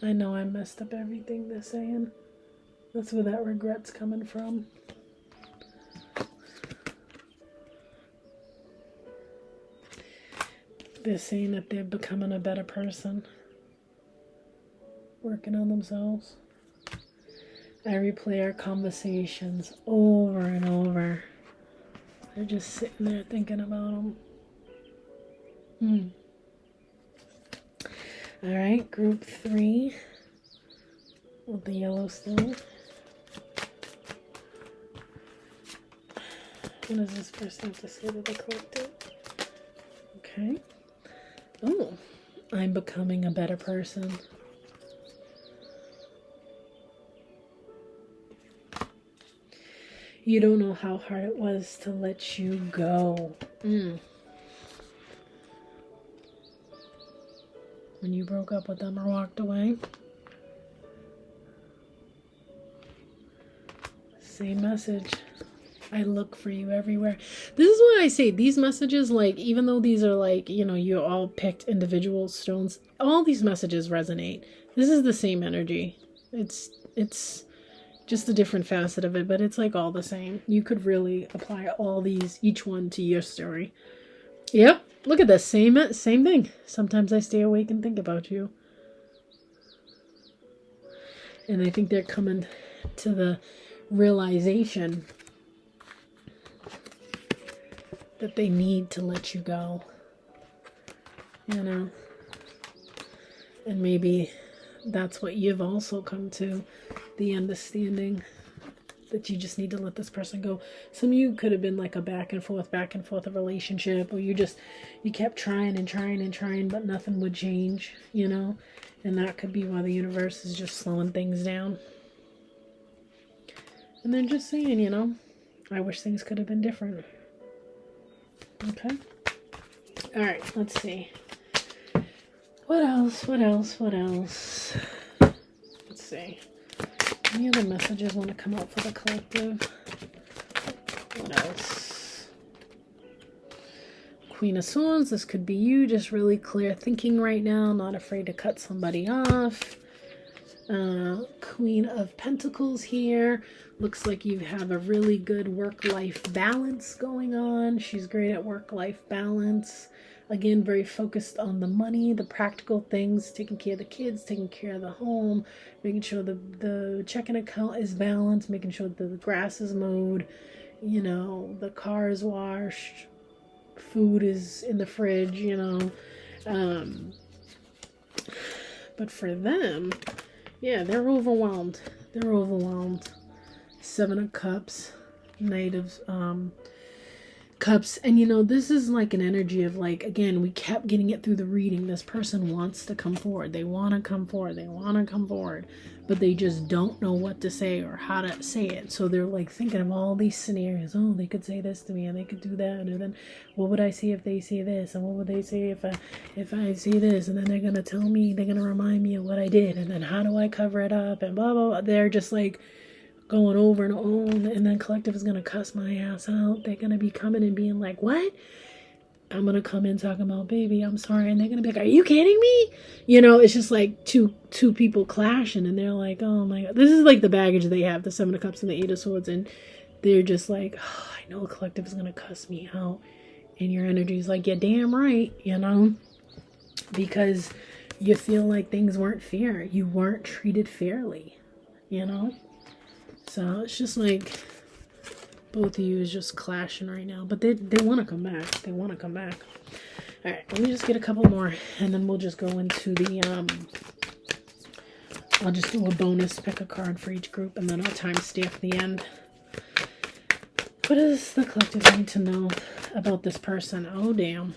I know I messed up everything they're saying. That's where that regret's coming from. They're saying that they're becoming a better person. Working on themselves. I replay our conversations over and over. They're just sitting there thinking about them. All right, group 3 with the yellow stone. What does this person have to say to the collective? Okay. Oh, I'm becoming a better person. You don't know how hard it was to let you go. When you broke up with them or walked away. Same message. I look for you everywhere. This is why I say these messages, like, even though these are like, you know, you all picked individual stones, all these messages resonate. This is the same energy. It's just a different facet of it, but it's like all the same. You could really apply all these, each one to your story. Yep, look at this, same thing. Sometimes I stay awake and think about you. And I think they're coming to the realization that they need to let you go. You know? And maybe that's what you've also come to, the understanding that you just need to let this person go. Some of you could have been like a back and forth of relationship, or you kept trying and trying and trying, but nothing would change, you know? And that could be why the universe is just slowing things down. And then just saying, you know, I wish things could have been different. Okay. All right, let's see. What else? Let's see. Any other messages want to come out for the collective? What else? Queen of Swords. This could be you, just really clear thinking right now, not afraid to cut somebody off. Queen of Pentacles here. Looks like you have a really good work-life balance going on. She's great at work-life balance. Again, very focused on the money, the practical things, taking care of the kids, taking care of the home, making sure the checking account is balanced, making sure that the grass is mowed, you know, the car is washed, food is in the fridge, you know. But for them, yeah, they're overwhelmed. They're overwhelmed. Seven of Cups, Knight of Cups. And you know, this is like an energy of like, again, we kept getting it through the reading. This person wants to come forward. They want to come forward. They want to come forward. But they just don't know what to say or how to say it. So they're like thinking of all these scenarios. Oh, they could say this to me and they could do that. And then what would I say if they say this? And what would they say if I say this? And then they're going to tell me, they're going to remind me of what I did. And then how do I cover it up? And blah, blah, blah. They're just like going over and on. And then collective is going to cuss my ass out. They're going to be coming and being like, what? I'm going to come in talking about, baby, I'm sorry. And they're going to be like, are you kidding me? You know, it's just like two people clashing. And they're like, oh my God. This is like the baggage they have, the Seven of Cups and the Eight of Swords. And they're just like, oh, I know a collective is going to cuss me out. And your energy is like, yeah, damn right, you know, because you feel like things weren't fair. You weren't treated fairly, you know. So it's just like both of you is just clashing right now. But they want to come back. They want to come back. All right, let me just get a couple more. And then we'll just go into the, I'll just do a bonus, pick a card for each group. And then I'll timestamp the end. What does the collective need to know about this person? Oh, damn.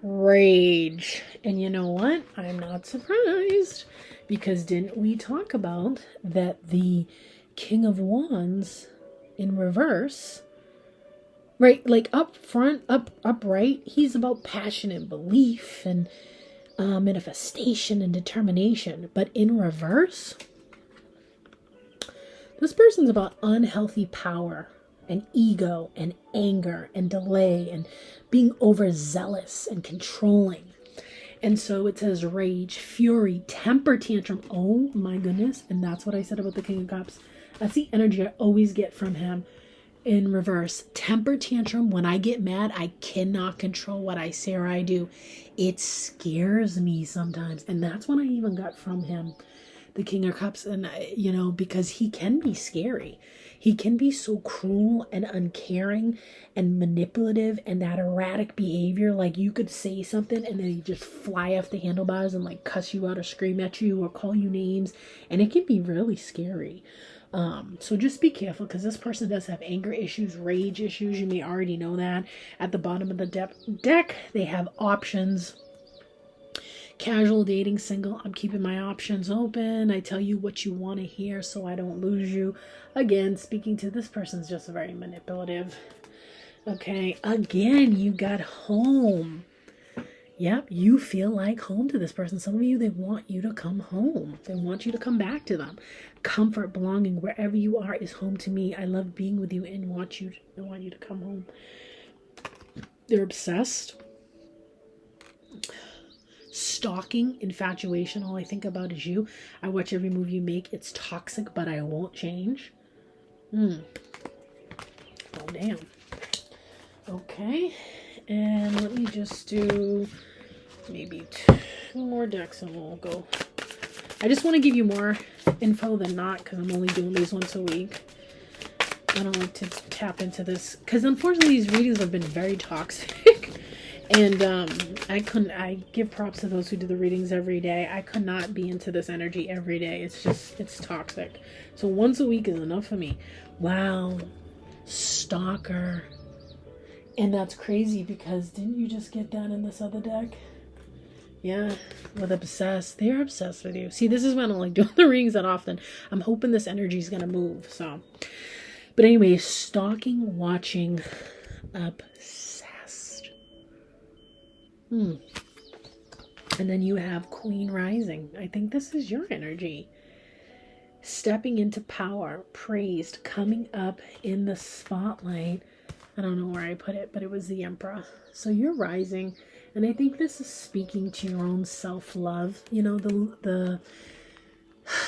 Rage. And you know what? I'm not surprised. Because didn't we talk about that the King of Wands in reverse, right, like up front, upright, he's about passion and belief and manifestation and determination. But in reverse, this person's about unhealthy power and ego and anger and delay and being overzealous and controlling. And so it says rage, fury, temper tantrum. Oh my goodness. And that's what I said about the King of Cups. That's the energy I always get from him in reverse. Temper tantrum. When I get mad, I cannot control what I say or I do. It scares me sometimes. And that's what I even got from him, the King of Cups. And, you know, because he can be scary. He can be so cruel and uncaring and manipulative and that erratic behavior. Like you could say something and then he just fly off the handlebars and like cuss you out or scream at you or call you names. And it can be really scary. So just be careful because this person does have anger issues, rage issues. You may already know that. At the bottom of the deck, they have options. Casual, dating, single. I'm keeping my options open. I tell you what you want to hear so I don't lose you. Again, speaking to this person's just very manipulative. Okay, again, you got home. Yep, you feel like home to this person. Some of you, they want you to come home. They want you to come back to them. Comfort, belonging, wherever you are is home to me. I love being with you and want you to come home. They're obsessed. Stalking, infatuation, all I think about is you. I watch every move you make. It's toxic, but I won't change. Oh, damn. Okay. And let me just do maybe 2 more decks and we'll go. I just want to give you more info than not because I'm only doing these once a week. I don't like to tap into this because unfortunately these readings have been very toxic. And I give props to those who do the readings every day. I could not be into this energy every day. It's toxic. So once a week is enough for me. Wow. Stalker. And that's crazy because didn't you just get that in this other deck? Yeah, with obsessed. They're obsessed with you. See, this is why I don't like doing the readings that often. I'm hoping this energy is going to move. So, but anyway, stalking, watching, obsessed. And then you have Queen Rising. I think this is your energy. Stepping into power, praised, coming up in the spotlight. I don't know where I put it, but it was the Emperor. So you're rising. And I think this is speaking to your own self-love. You know, the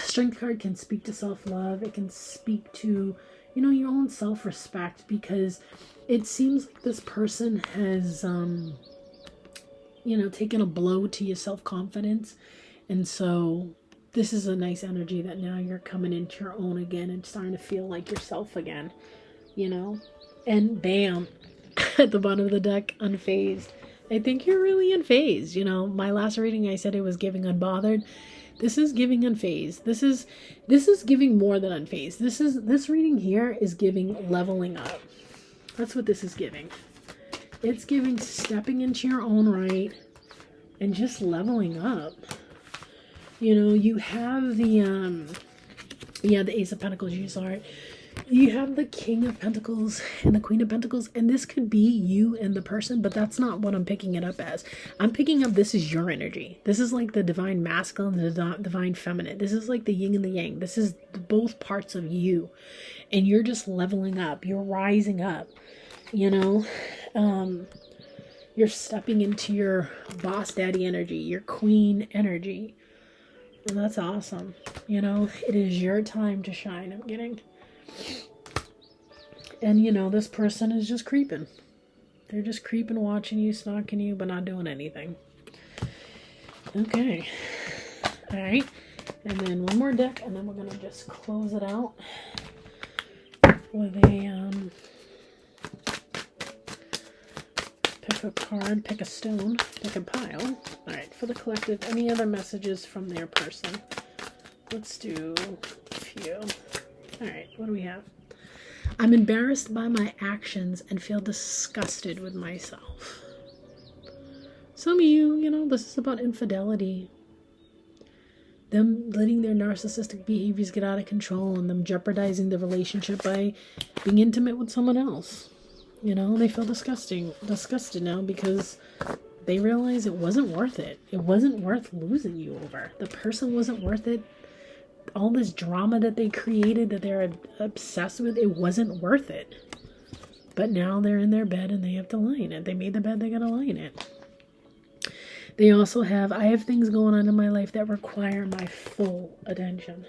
Strength card can speak to self-love. It can speak to, you know, your own self-respect. Because it seems like this person has, you know, taken a blow to your self-confidence. And so this is a nice energy that now you're coming into your own again and starting to feel like yourself again, you know. And bam, at the bottom of the deck, unfazed. I think you're really unfazed. You know, my last reading, I said it was giving unbothered. This is giving unfazed. This is giving more than unfazed. This reading here is giving leveling up. That's what this is giving. It's giving stepping into your own right and just leveling up. You know, you have the Ace of Pentacles, you saw it. You have the King of Pentacles and the Queen of Pentacles, and this could be you and the person, but that's not what I'm picking it up as. I'm picking up this is your energy. This is like the divine masculine and the divine feminine. This is like the yin and the yang. This is both parts of you, and you're just leveling up. You're rising up, you know. You're stepping into your boss daddy energy, your queen energy, and that's awesome. You know, it is your time to shine, I'm getting. And you know, this person is just creeping. They're just creeping, watching you, stalking you, but not doing anything. Okay. Alright. And then one more deck, and then we're gonna just close it out with a pick a card, pick a stone, pick a pile. Alright, for the collective, any other messages from their person? Let's do a few. Alright, what do we have? I'm embarrassed by my actions and feel disgusted with myself. Some of you, you know, this is about infidelity. Them letting their narcissistic behaviors get out of control and them jeopardizing the relationship by being intimate with someone else. You know, they feel disgusted now because they realize it wasn't worth it. It wasn't worth losing you over. The person wasn't worth it. All this drama that they created that they're obsessed with, it wasn't worth it. But now they're in their bed and they have to lie in it. They made the bed, they gotta lie in it. They also have, I have things going on in my life that require my full attention.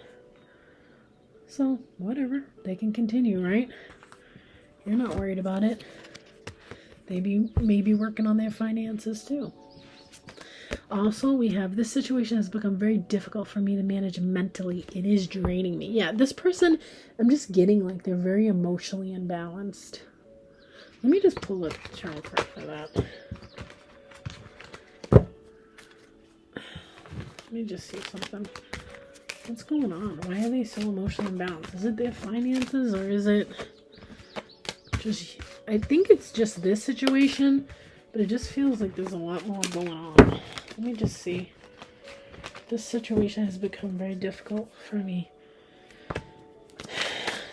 So, whatever. They can continue, right? You're not worried about it. They may be working on their finances too. Also, we have this situation has become very difficult for me to manage mentally. It is draining me. Yeah, this person, I'm just getting like they're very emotionally imbalanced. Let me just pull a tarot card for that. Let me just see something. What's going on? Why are they so emotionally imbalanced? Is it their finances or is it just... I think it's just this situation, but it just feels like there's a lot more going on. Let me just see. This situation has become very difficult for me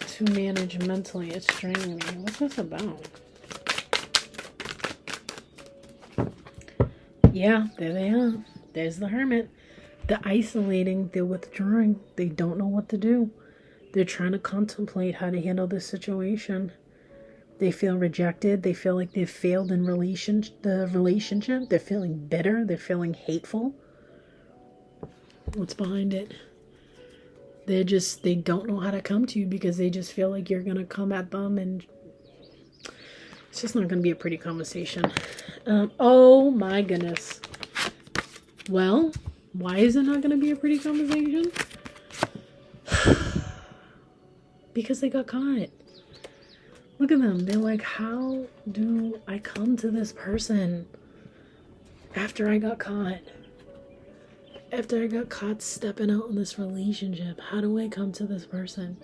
to manage mentally. It's draining me. What's this about? Yeah, there they are. There's the Hermit. They're isolating. They're withdrawing. They don't know what to do. They're trying to contemplate how to handle this situation. They feel rejected. They feel like they've failed in the relationship. They're feeling bitter. They're feeling hateful. What's behind it? They don't know how to come to you because they just feel like you're going to come at them and it's just not going to be a pretty conversation. Oh my goodness. Well, why is it not going to be a pretty conversation? Because they got caught. Look at them. They're like, how do I come to this person after I got caught? After I got caught stepping out in this relationship, how do I come to this person?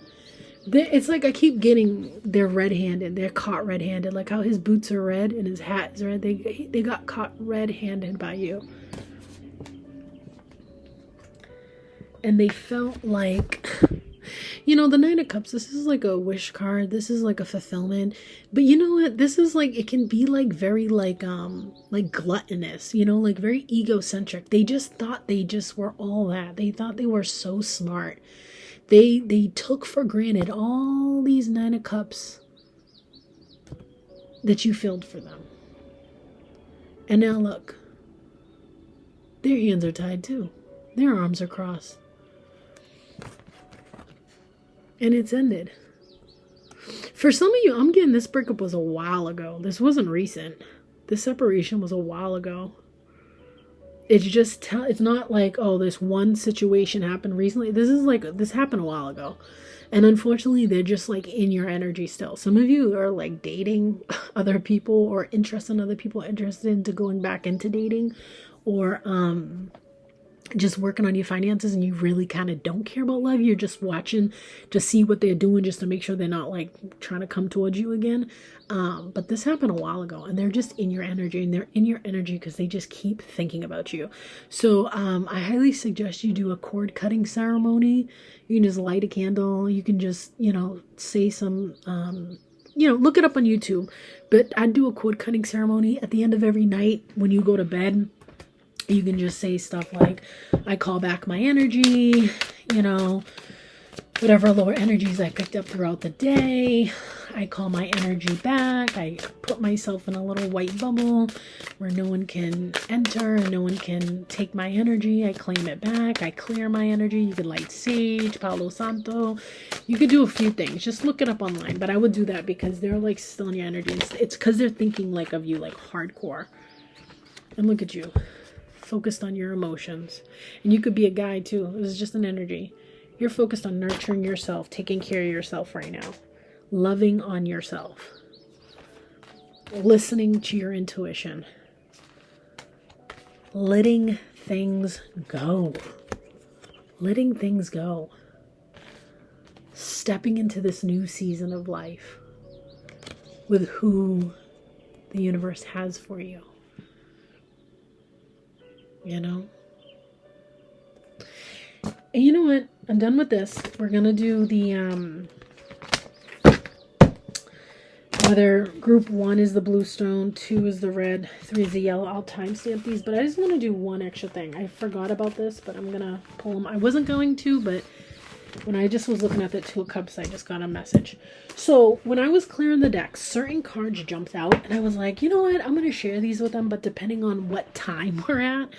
It's like I keep getting they're red-handed. They're caught red-handed. Like how his boots are red and his hat is red. They got caught red-handed by you. And they felt like... You know, the Nine of Cups, this is like a wish card. This is like a fulfillment. But you know what? This is like, it can be like very like gluttonous, you know, like very egocentric. They just thought they just were all that. They thought they were so smart. They took for granted all these Nine of Cups that you filled for them. And now look, their hands are tied too. Their arms are crossed. And it's ended. For some of you, I'm getting this breakup was a while ago. This wasn't recent. This separation was a while ago. It's just, it's not like, oh, this one situation happened recently. This is like, this happened a while ago. And unfortunately, they're just like in your energy still. Some of you are like dating other people or interested in other people, interested into going back into dating, or just working on your finances, and you really kind of don't care about love. You're just watching to see what they're doing just to make sure they're not like trying to come towards you again. But this happened a while ago, and they're just in your energy, and they're in your energy because they just keep thinking about you. So I highly suggest you do a cord cutting ceremony. You can just light a candle. You can just, say some, look it up on YouTube. But I'd do a cord cutting ceremony at the end of every night when you go to bed. You can just say stuff like, I call back my energy, whatever lower energies I picked up throughout the day. I call my energy back. I put myself in a little white bubble where no one can enter and no one can take my energy. I claim it back. I clear my energy. You could light sage, Palo Santo. You could do a few things. Just look it up online. But I would do that because they're like still in your energy. It's because they're thinking like of you, like hardcore. And look at you. Focused on your emotions. And you could be a guy too. This is just an energy. You're focused on nurturing yourself, taking care of yourself right now, loving on yourself, listening to your intuition, letting things go, stepping into this new season of life with who the universe has for you. And you know what? I'm done with this. We're going to do the, whether group 1 is the blue stone, 2 is the red, 3 is the yellow. I'll timestamp these, but I just want to do one extra thing. I forgot about this, but I'm going to pull them. I wasn't going to, but when I just was looking at the 2 of Cups, I just got a message. So when I was clearing the deck, certain cards jumped out, and I was like, you know what? I'm going to share these with them, but depending on what time we're at,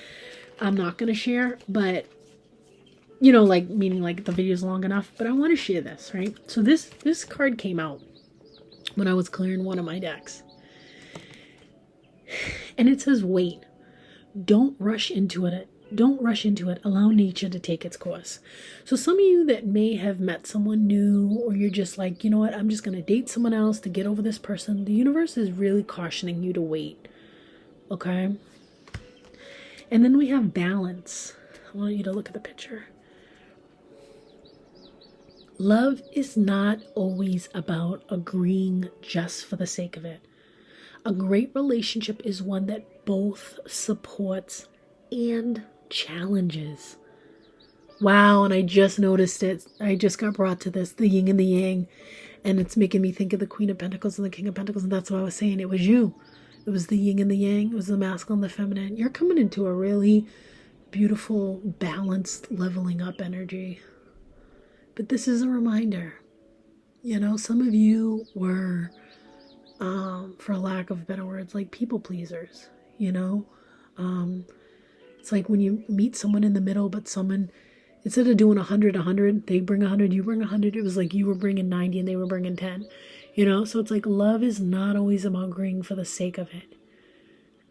I'm not going to share. But, meaning like the video's long enough, but I want to share this, right? So this card came out when I was clearing one of my decks. And it says, wait. Don't rush into it. Don't rush into it. Allow nature to take its course. So some of you that may have met someone new, or you're just like, you know what, I'm just going to date someone else to get over this person. The universe is really cautioning you to wait. Okay? And then we have balance. I want you to look at the picture. Love is not always about agreeing just for the sake of it. A great relationship is one that both supports and challenges. Wow, and I just noticed it. I just got brought to this, the yin and the yang, and it's making me think of the Queen of Pentacles and the King of Pentacles, and that's what I was saying. It was you. It was the yin and the yang. It was the masculine and the feminine. You're coming into a really beautiful, balanced, leveling up energy. But this is a reminder. Some of you were, for lack of better words, like people pleasers, It's like when you meet someone in the middle, but someone, instead of doing 100, they bring 100, you bring 100. It was like you were bringing 90 and they were bringing 10, So it's like love is not always about agreeing for the sake of it.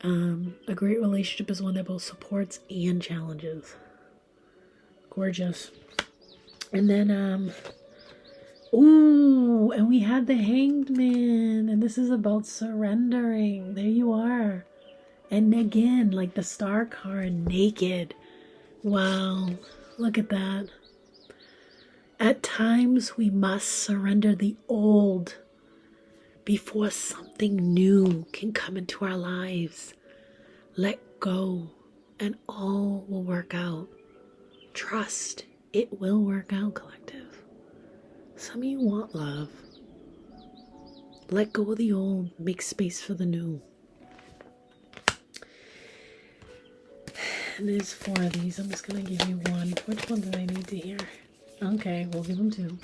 A great relationship is one that both supports and challenges. Gorgeous. And then, and we had the Hanged Man, and this is about surrendering. There you are. And again, like the Star card, naked. Wow, look at that. At times, we must surrender the old before something new can come into our lives. Let go, and all will work out. Trust, it will work out, collective. Some of you want love. Let go of the old, make space for the new. And there's 4 of these. I'm just going to give you one. Which one do I need to hear? Okay, we'll give them 2.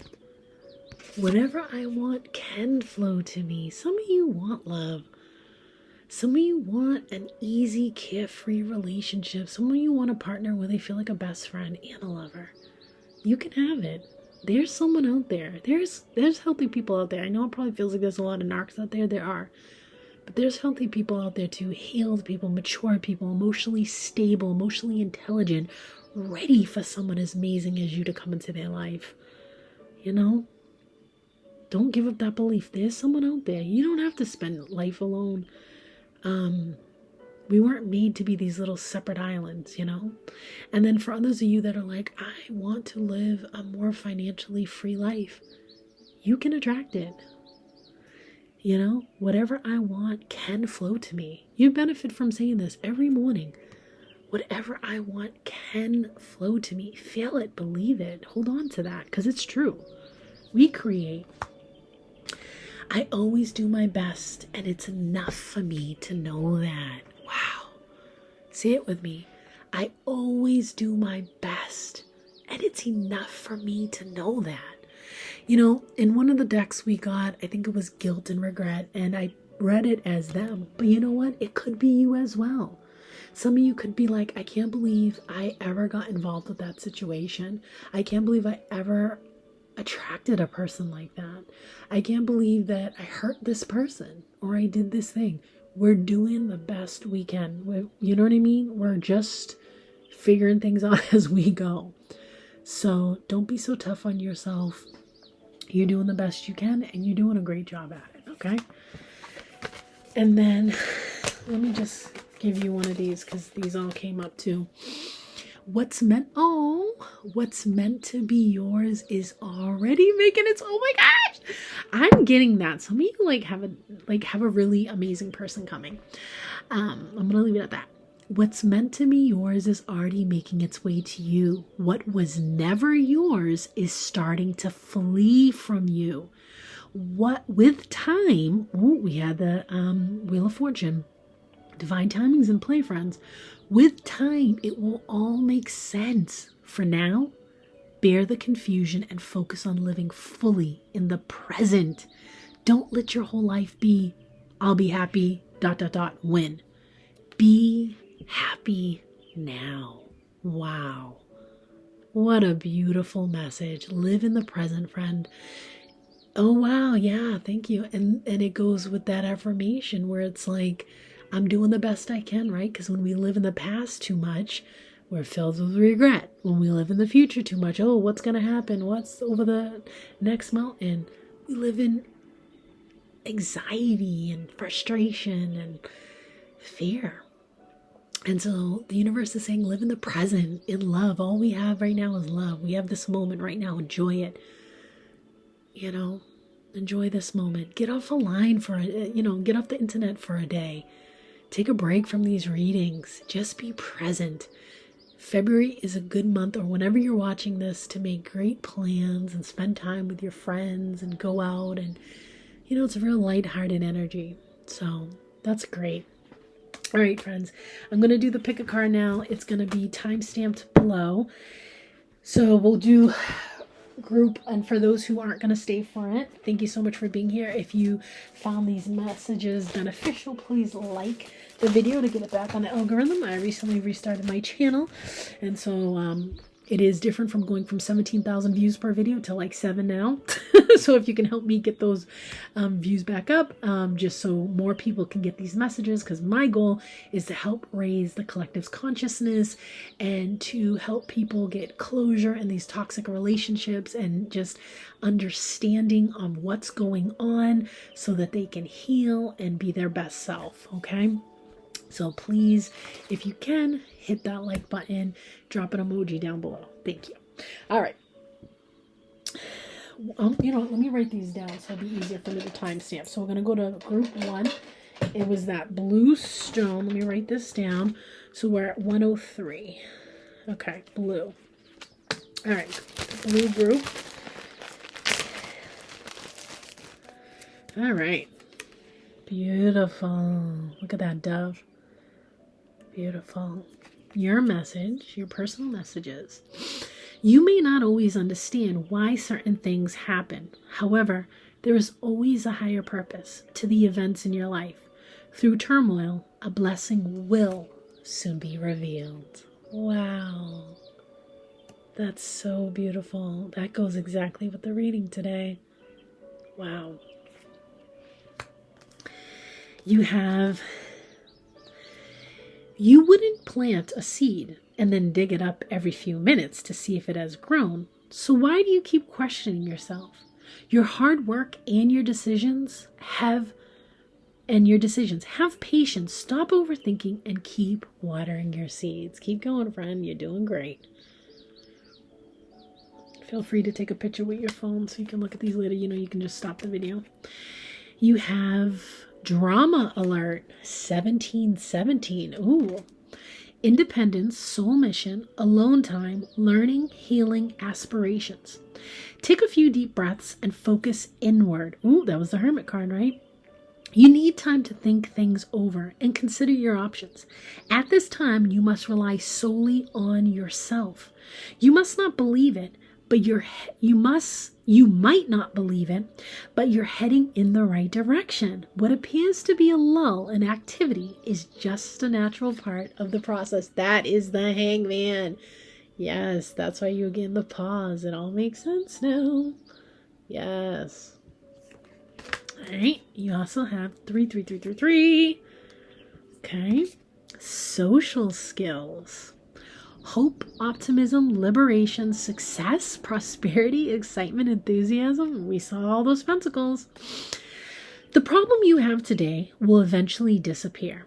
Whatever I want can flow to me. Some of you want love. Some of you want an easy, carefree relationship. Some of you want a partner where they feel like a best friend and a lover. You can have it. There's someone out there. There's healthy people out there. I know it probably feels like there's a lot of narcs out there. There are. But there's healthy people out there too. Healed people, mature people, emotionally stable, emotionally intelligent, ready for someone as amazing as you to come into their life. You know, don't give up that belief. There's someone out there. You don't have to spend life alone. We weren't made to be these little separate islands, you know? And then for others of you that are like, I want to live a more financially free life, you can attract it. You know, whatever I want can flow to me. You benefit from saying this every morning. Whatever I want can flow to me. Feel it, believe it, hold on to that, because it's true. We create. I always do my best, and it's enough for me to know that. Wow. Say it with me. I always do my best, and it's enough for me to know that. You know, in one of the decks we got, I think it was Guilt and Regret, and I read it as them. But you know what? It could be you as well. Some of you could be like, I can't believe I ever got involved with that situation. I can't believe I ever attracted a person like that. I can't believe that I hurt this person or I did this thing. We're doing the best we can. You know what I mean? We're just figuring things out as we go. So don't be so tough on yourself. You're doing the best you can, and you're doing a great job at it, okay? And then let me just give you one of these, because these all came up too. What's meant to be yours is already making its, oh my gosh, I'm getting that. Some of you have a really amazing person coming. I'm gonna leave it at that. What's meant to be yours is already making its way to you. What was never yours is starting to flee from you. What with time, we had the Wheel of Fortune, divine timings in play, friends. With time, it will all make sense. For now, bear the confusion and focus on living fully in the present. Don't let your whole life be, I'll be happy, ... when. Be happy now. Wow. What a beautiful message. Live in the present, friend. Oh, wow. Yeah, thank you. And it goes with that affirmation where it's like, I'm doing the best I can, right? Because when we live in the past too much, we're filled with regret. When we live in the future too much, oh, what's going to happen? What's over the next mountain? We live in anxiety and frustration and fear. And so the universe is saying, live in the present, in love. All we have right now is love. We have this moment right now. Enjoy it. You know, enjoy this moment. Get off a line get off the internet for a day. Take a break from these readings. Just be present. February is a good month, or whenever you're watching this, to make great plans and spend time with your friends and go out. And, it's a real lighthearted energy. So that's great. All right, friends, I'm going to do the pick a card now. It's going to be time-stamped below. So we'll do group, and for those who aren't going to stay for it, thank you so much for being here. If you found these messages beneficial, please like the video to get it back on the algorithm. I recently restarted my channel, and so it is different from going from 17,000 views per video to like 7 now. So if you can help me get those views back up, just so more people can get these messages, because my goal is to help raise the collective's consciousness and to help people get closure in these toxic relationships and just understanding on what's going on so that they can heal and be their best self, okay? So please, if you can, hit that like button, drop an emoji down below. Thank you. All right. Let me write these down so it'll be easier for me to timestamp. So we're going to go to group 1. It was that blue stone. Let me write this down. So we're at 103. Okay, blue. All right, blue group. All right. Beautiful. Look at that dove. Beautiful. Your message, your personal messages. You may not always understand why certain things happen. However, there is always a higher purpose to the events in your life. Through turmoil, a blessing will soon be revealed. Wow. That's so beautiful. That goes exactly with the reading today. Wow. You wouldn't plant a seed and then dig it up every few minutes to see if it has grown. So why do you keep questioning yourself? Your hard work and your decisions have patience. Stop overthinking and keep watering your seeds. Keep going, friend. You're doing great. Feel free to take a picture with your phone so you can look at these later. You can just stop the video. You have drama alert 1717. Ooh. Independence, soul mission, alone time, learning, healing, aspirations. Take a few deep breaths and focus inward. Ooh, that was the Hermit card, right? You need time to think things over and consider your options. At this time, you must rely solely on yourself. You must not believe it, but you might not believe it, but you're heading in the right direction. What appears to be a lull in activity is just a natural part of the process. That is the Hangman. Yes, that's why you again the pause. It all makes sense now. Yes. All right. You also have 33333. Okay. Social skills. Hope, optimism, liberation, success, prosperity, excitement, enthusiasm. We saw all those pentacles. The problem you have today will eventually disappear.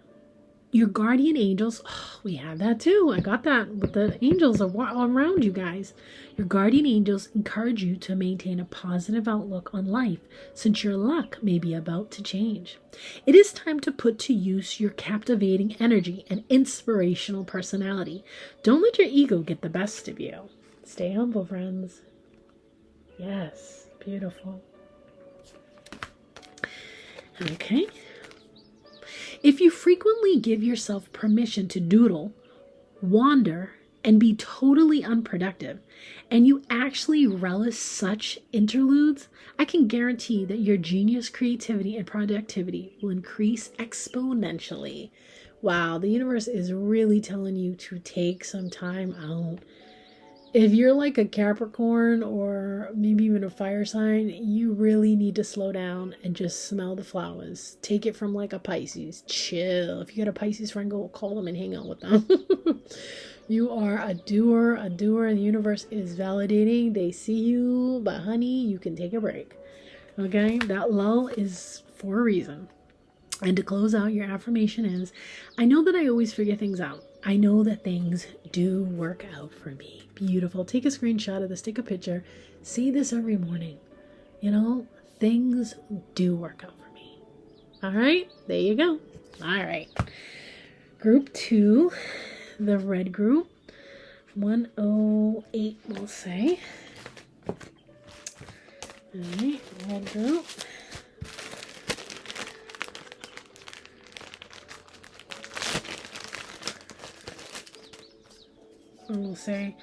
Your guardian angels, we have that too. I got that with the angels around you guys. Your guardian angels encourage you to maintain a positive outlook on life since your luck may be about to change. It is time to put to use your captivating energy and inspirational personality. Don't let your ego get the best of you. Stay humble, friends. Yes, beautiful. Okay. If you frequently give yourself permission to doodle, wander, and be totally unproductive, and you actually relish such interludes, I can guarantee that your genius, creativity, and productivity will increase exponentially. Wow, the universe is really telling you to take some time out. If you're like a Capricorn or maybe even a fire sign, you really need to slow down and just smell the flowers. Take it from like a Pisces. Chill. If you got a Pisces friend, go call them and hang out with them. You are a doer, and the universe is validating. They see you, but honey, you can take a break. Okay? That lull is for a reason. And to close out, your affirmation is, I know that I always figure things out. I know that things do work out for me. Beautiful. Take a screenshot of this. Take a picture. See this every morning. Things do work out for me. All right. There you go. All right. Group 2, the red group. 108, we'll say. All right. Red group. And we'll say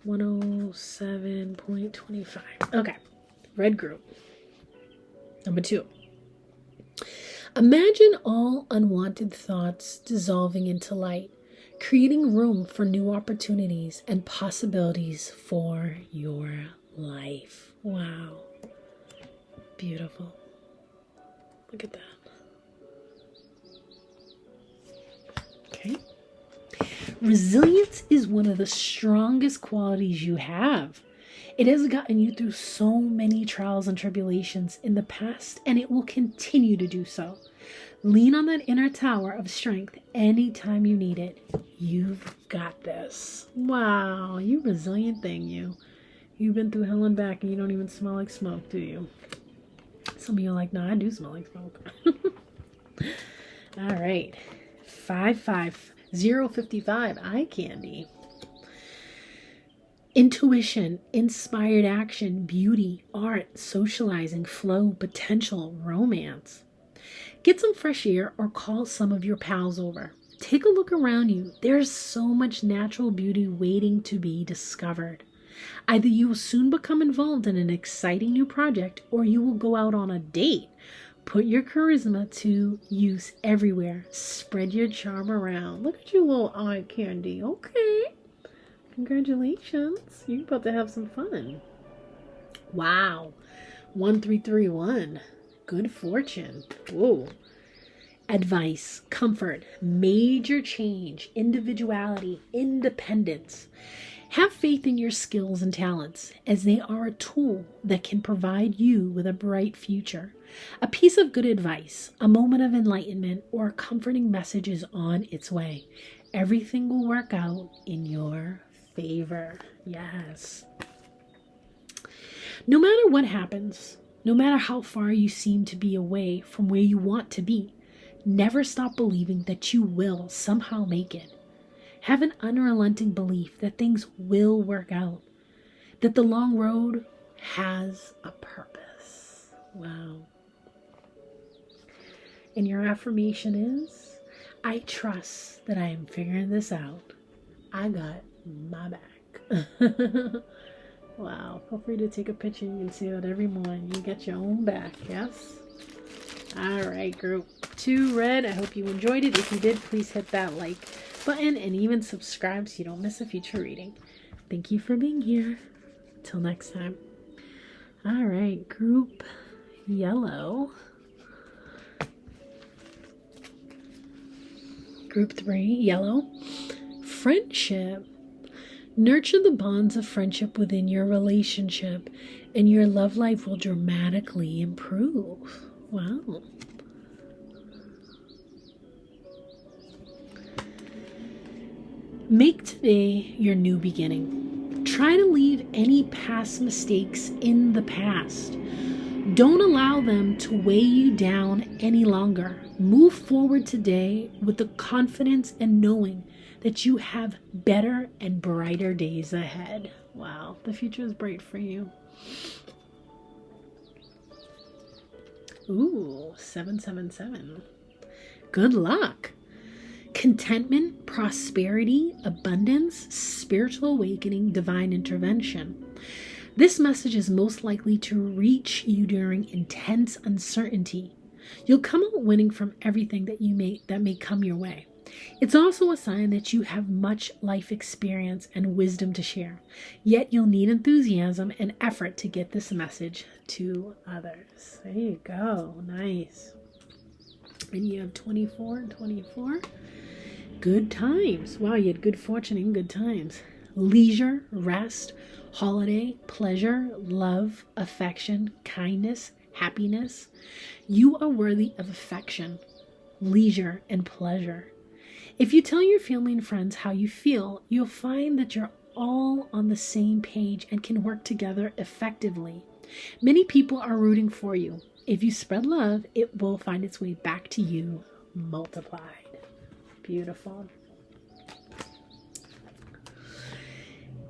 107.25. Okay. Red group. Number 2. Imagine all unwanted thoughts dissolving into light, creating room for new opportunities and possibilities for your life. Wow. Beautiful. Look at that. Okay. Resilience is one of the strongest qualities you have. It has gotten you through so many trials and tribulations in the past, and it will continue to do so. Lean on that inner tower of strength anytime you need it. You've got this. Wow, you resilient thing, you. You've been through hell and back, and you don't even smell like smoke, do you? Some of you are like, no, I do smell like smoke. All right. 55055, eye candy. Intuition, inspired action, beauty, art, socializing, flow, potential, romance. Get some fresh air or call some of your pals over. Take a look around you. There's so much natural beauty waiting to be discovered. Either you will soon become involved in an exciting new project or you will go out on a date. Put your charisma to use everywhere. Spread your charm around. Look at your little eye candy. Okay. Congratulations. You're about to have some fun. Wow. 1331. Good fortune. Whoa. Advice, comfort, major change, individuality, independence. Have faith in your skills and talents, as they are a tool that can provide you with a bright future. A piece of good advice, a moment of enlightenment, or a comforting message is on its way. Everything will work out in your favor. Yes. No matter what happens, no matter how far you seem to be away from where you want to be, never stop believing that you will somehow make it. Have an unrelenting belief that things will work out, that the long road has a purpose. Wow. And your affirmation is, I trust that I am figuring this out. I got my back. Wow. Feel free to take a picture. You can see that every morning. You get your own back. Yes? All right, group 2 read. I hope you enjoyed it. If you did, please hit that like button and even subscribe so you don't miss a future reading. Thank you for being here. Till next time. All right, group yellow. Group 3, yellow. Friendship. Nurture the bonds of friendship within your relationship, and your love life will dramatically improve. Wow. Make today your new beginning. Try to leave any past mistakes in the past. Don't allow them to weigh you down any longer. Move forward today with the confidence and knowing that you have better and brighter days ahead. Wow, the future is bright for you. Ooh, 777. Good luck. Contentment, prosperity, abundance, spiritual awakening, divine intervention. This message is most likely to reach you during intense uncertainty. You'll come out winning from everything that may come your way. It's also a sign that you have much life experience and wisdom to share, yet you'll need enthusiasm and effort to get this message to others. There you go. Nice. And you have 24 and 24. Good times. Wow, you had good fortune and good times. Leisure, rest, holiday, pleasure, love, affection, kindness, happiness. You are worthy of affection, leisure, and pleasure. If you tell your family and friends how you feel, you'll find that you're all on the same page and can work together effectively. Many people are rooting for you. If you spread love, it will find its way back to you multiplied. Beautiful.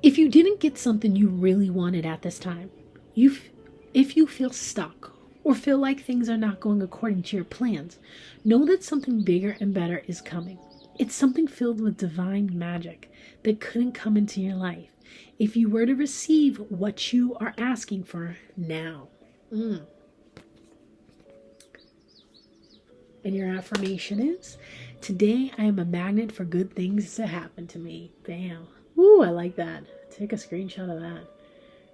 If you didn't get something you really wanted at this time, if you feel stuck or feel like things are not going according to your plans, know that something bigger and better is coming. It's something filled with divine magic that couldn't come into your life if you were to receive what you are asking for now. And your affirmation is, today I am a magnet for good things to happen to me. Bam. Ooh, I like that. Take a screenshot of that.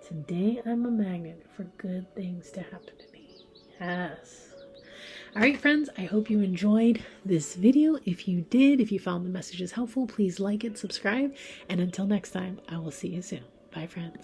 Today I'm a magnet for good things to happen to me. Yes. All right, friends, I hope you enjoyed this video. If you did, if you found the messages helpful, please like it, subscribe, and until next time, I will see you soon. Bye, friends.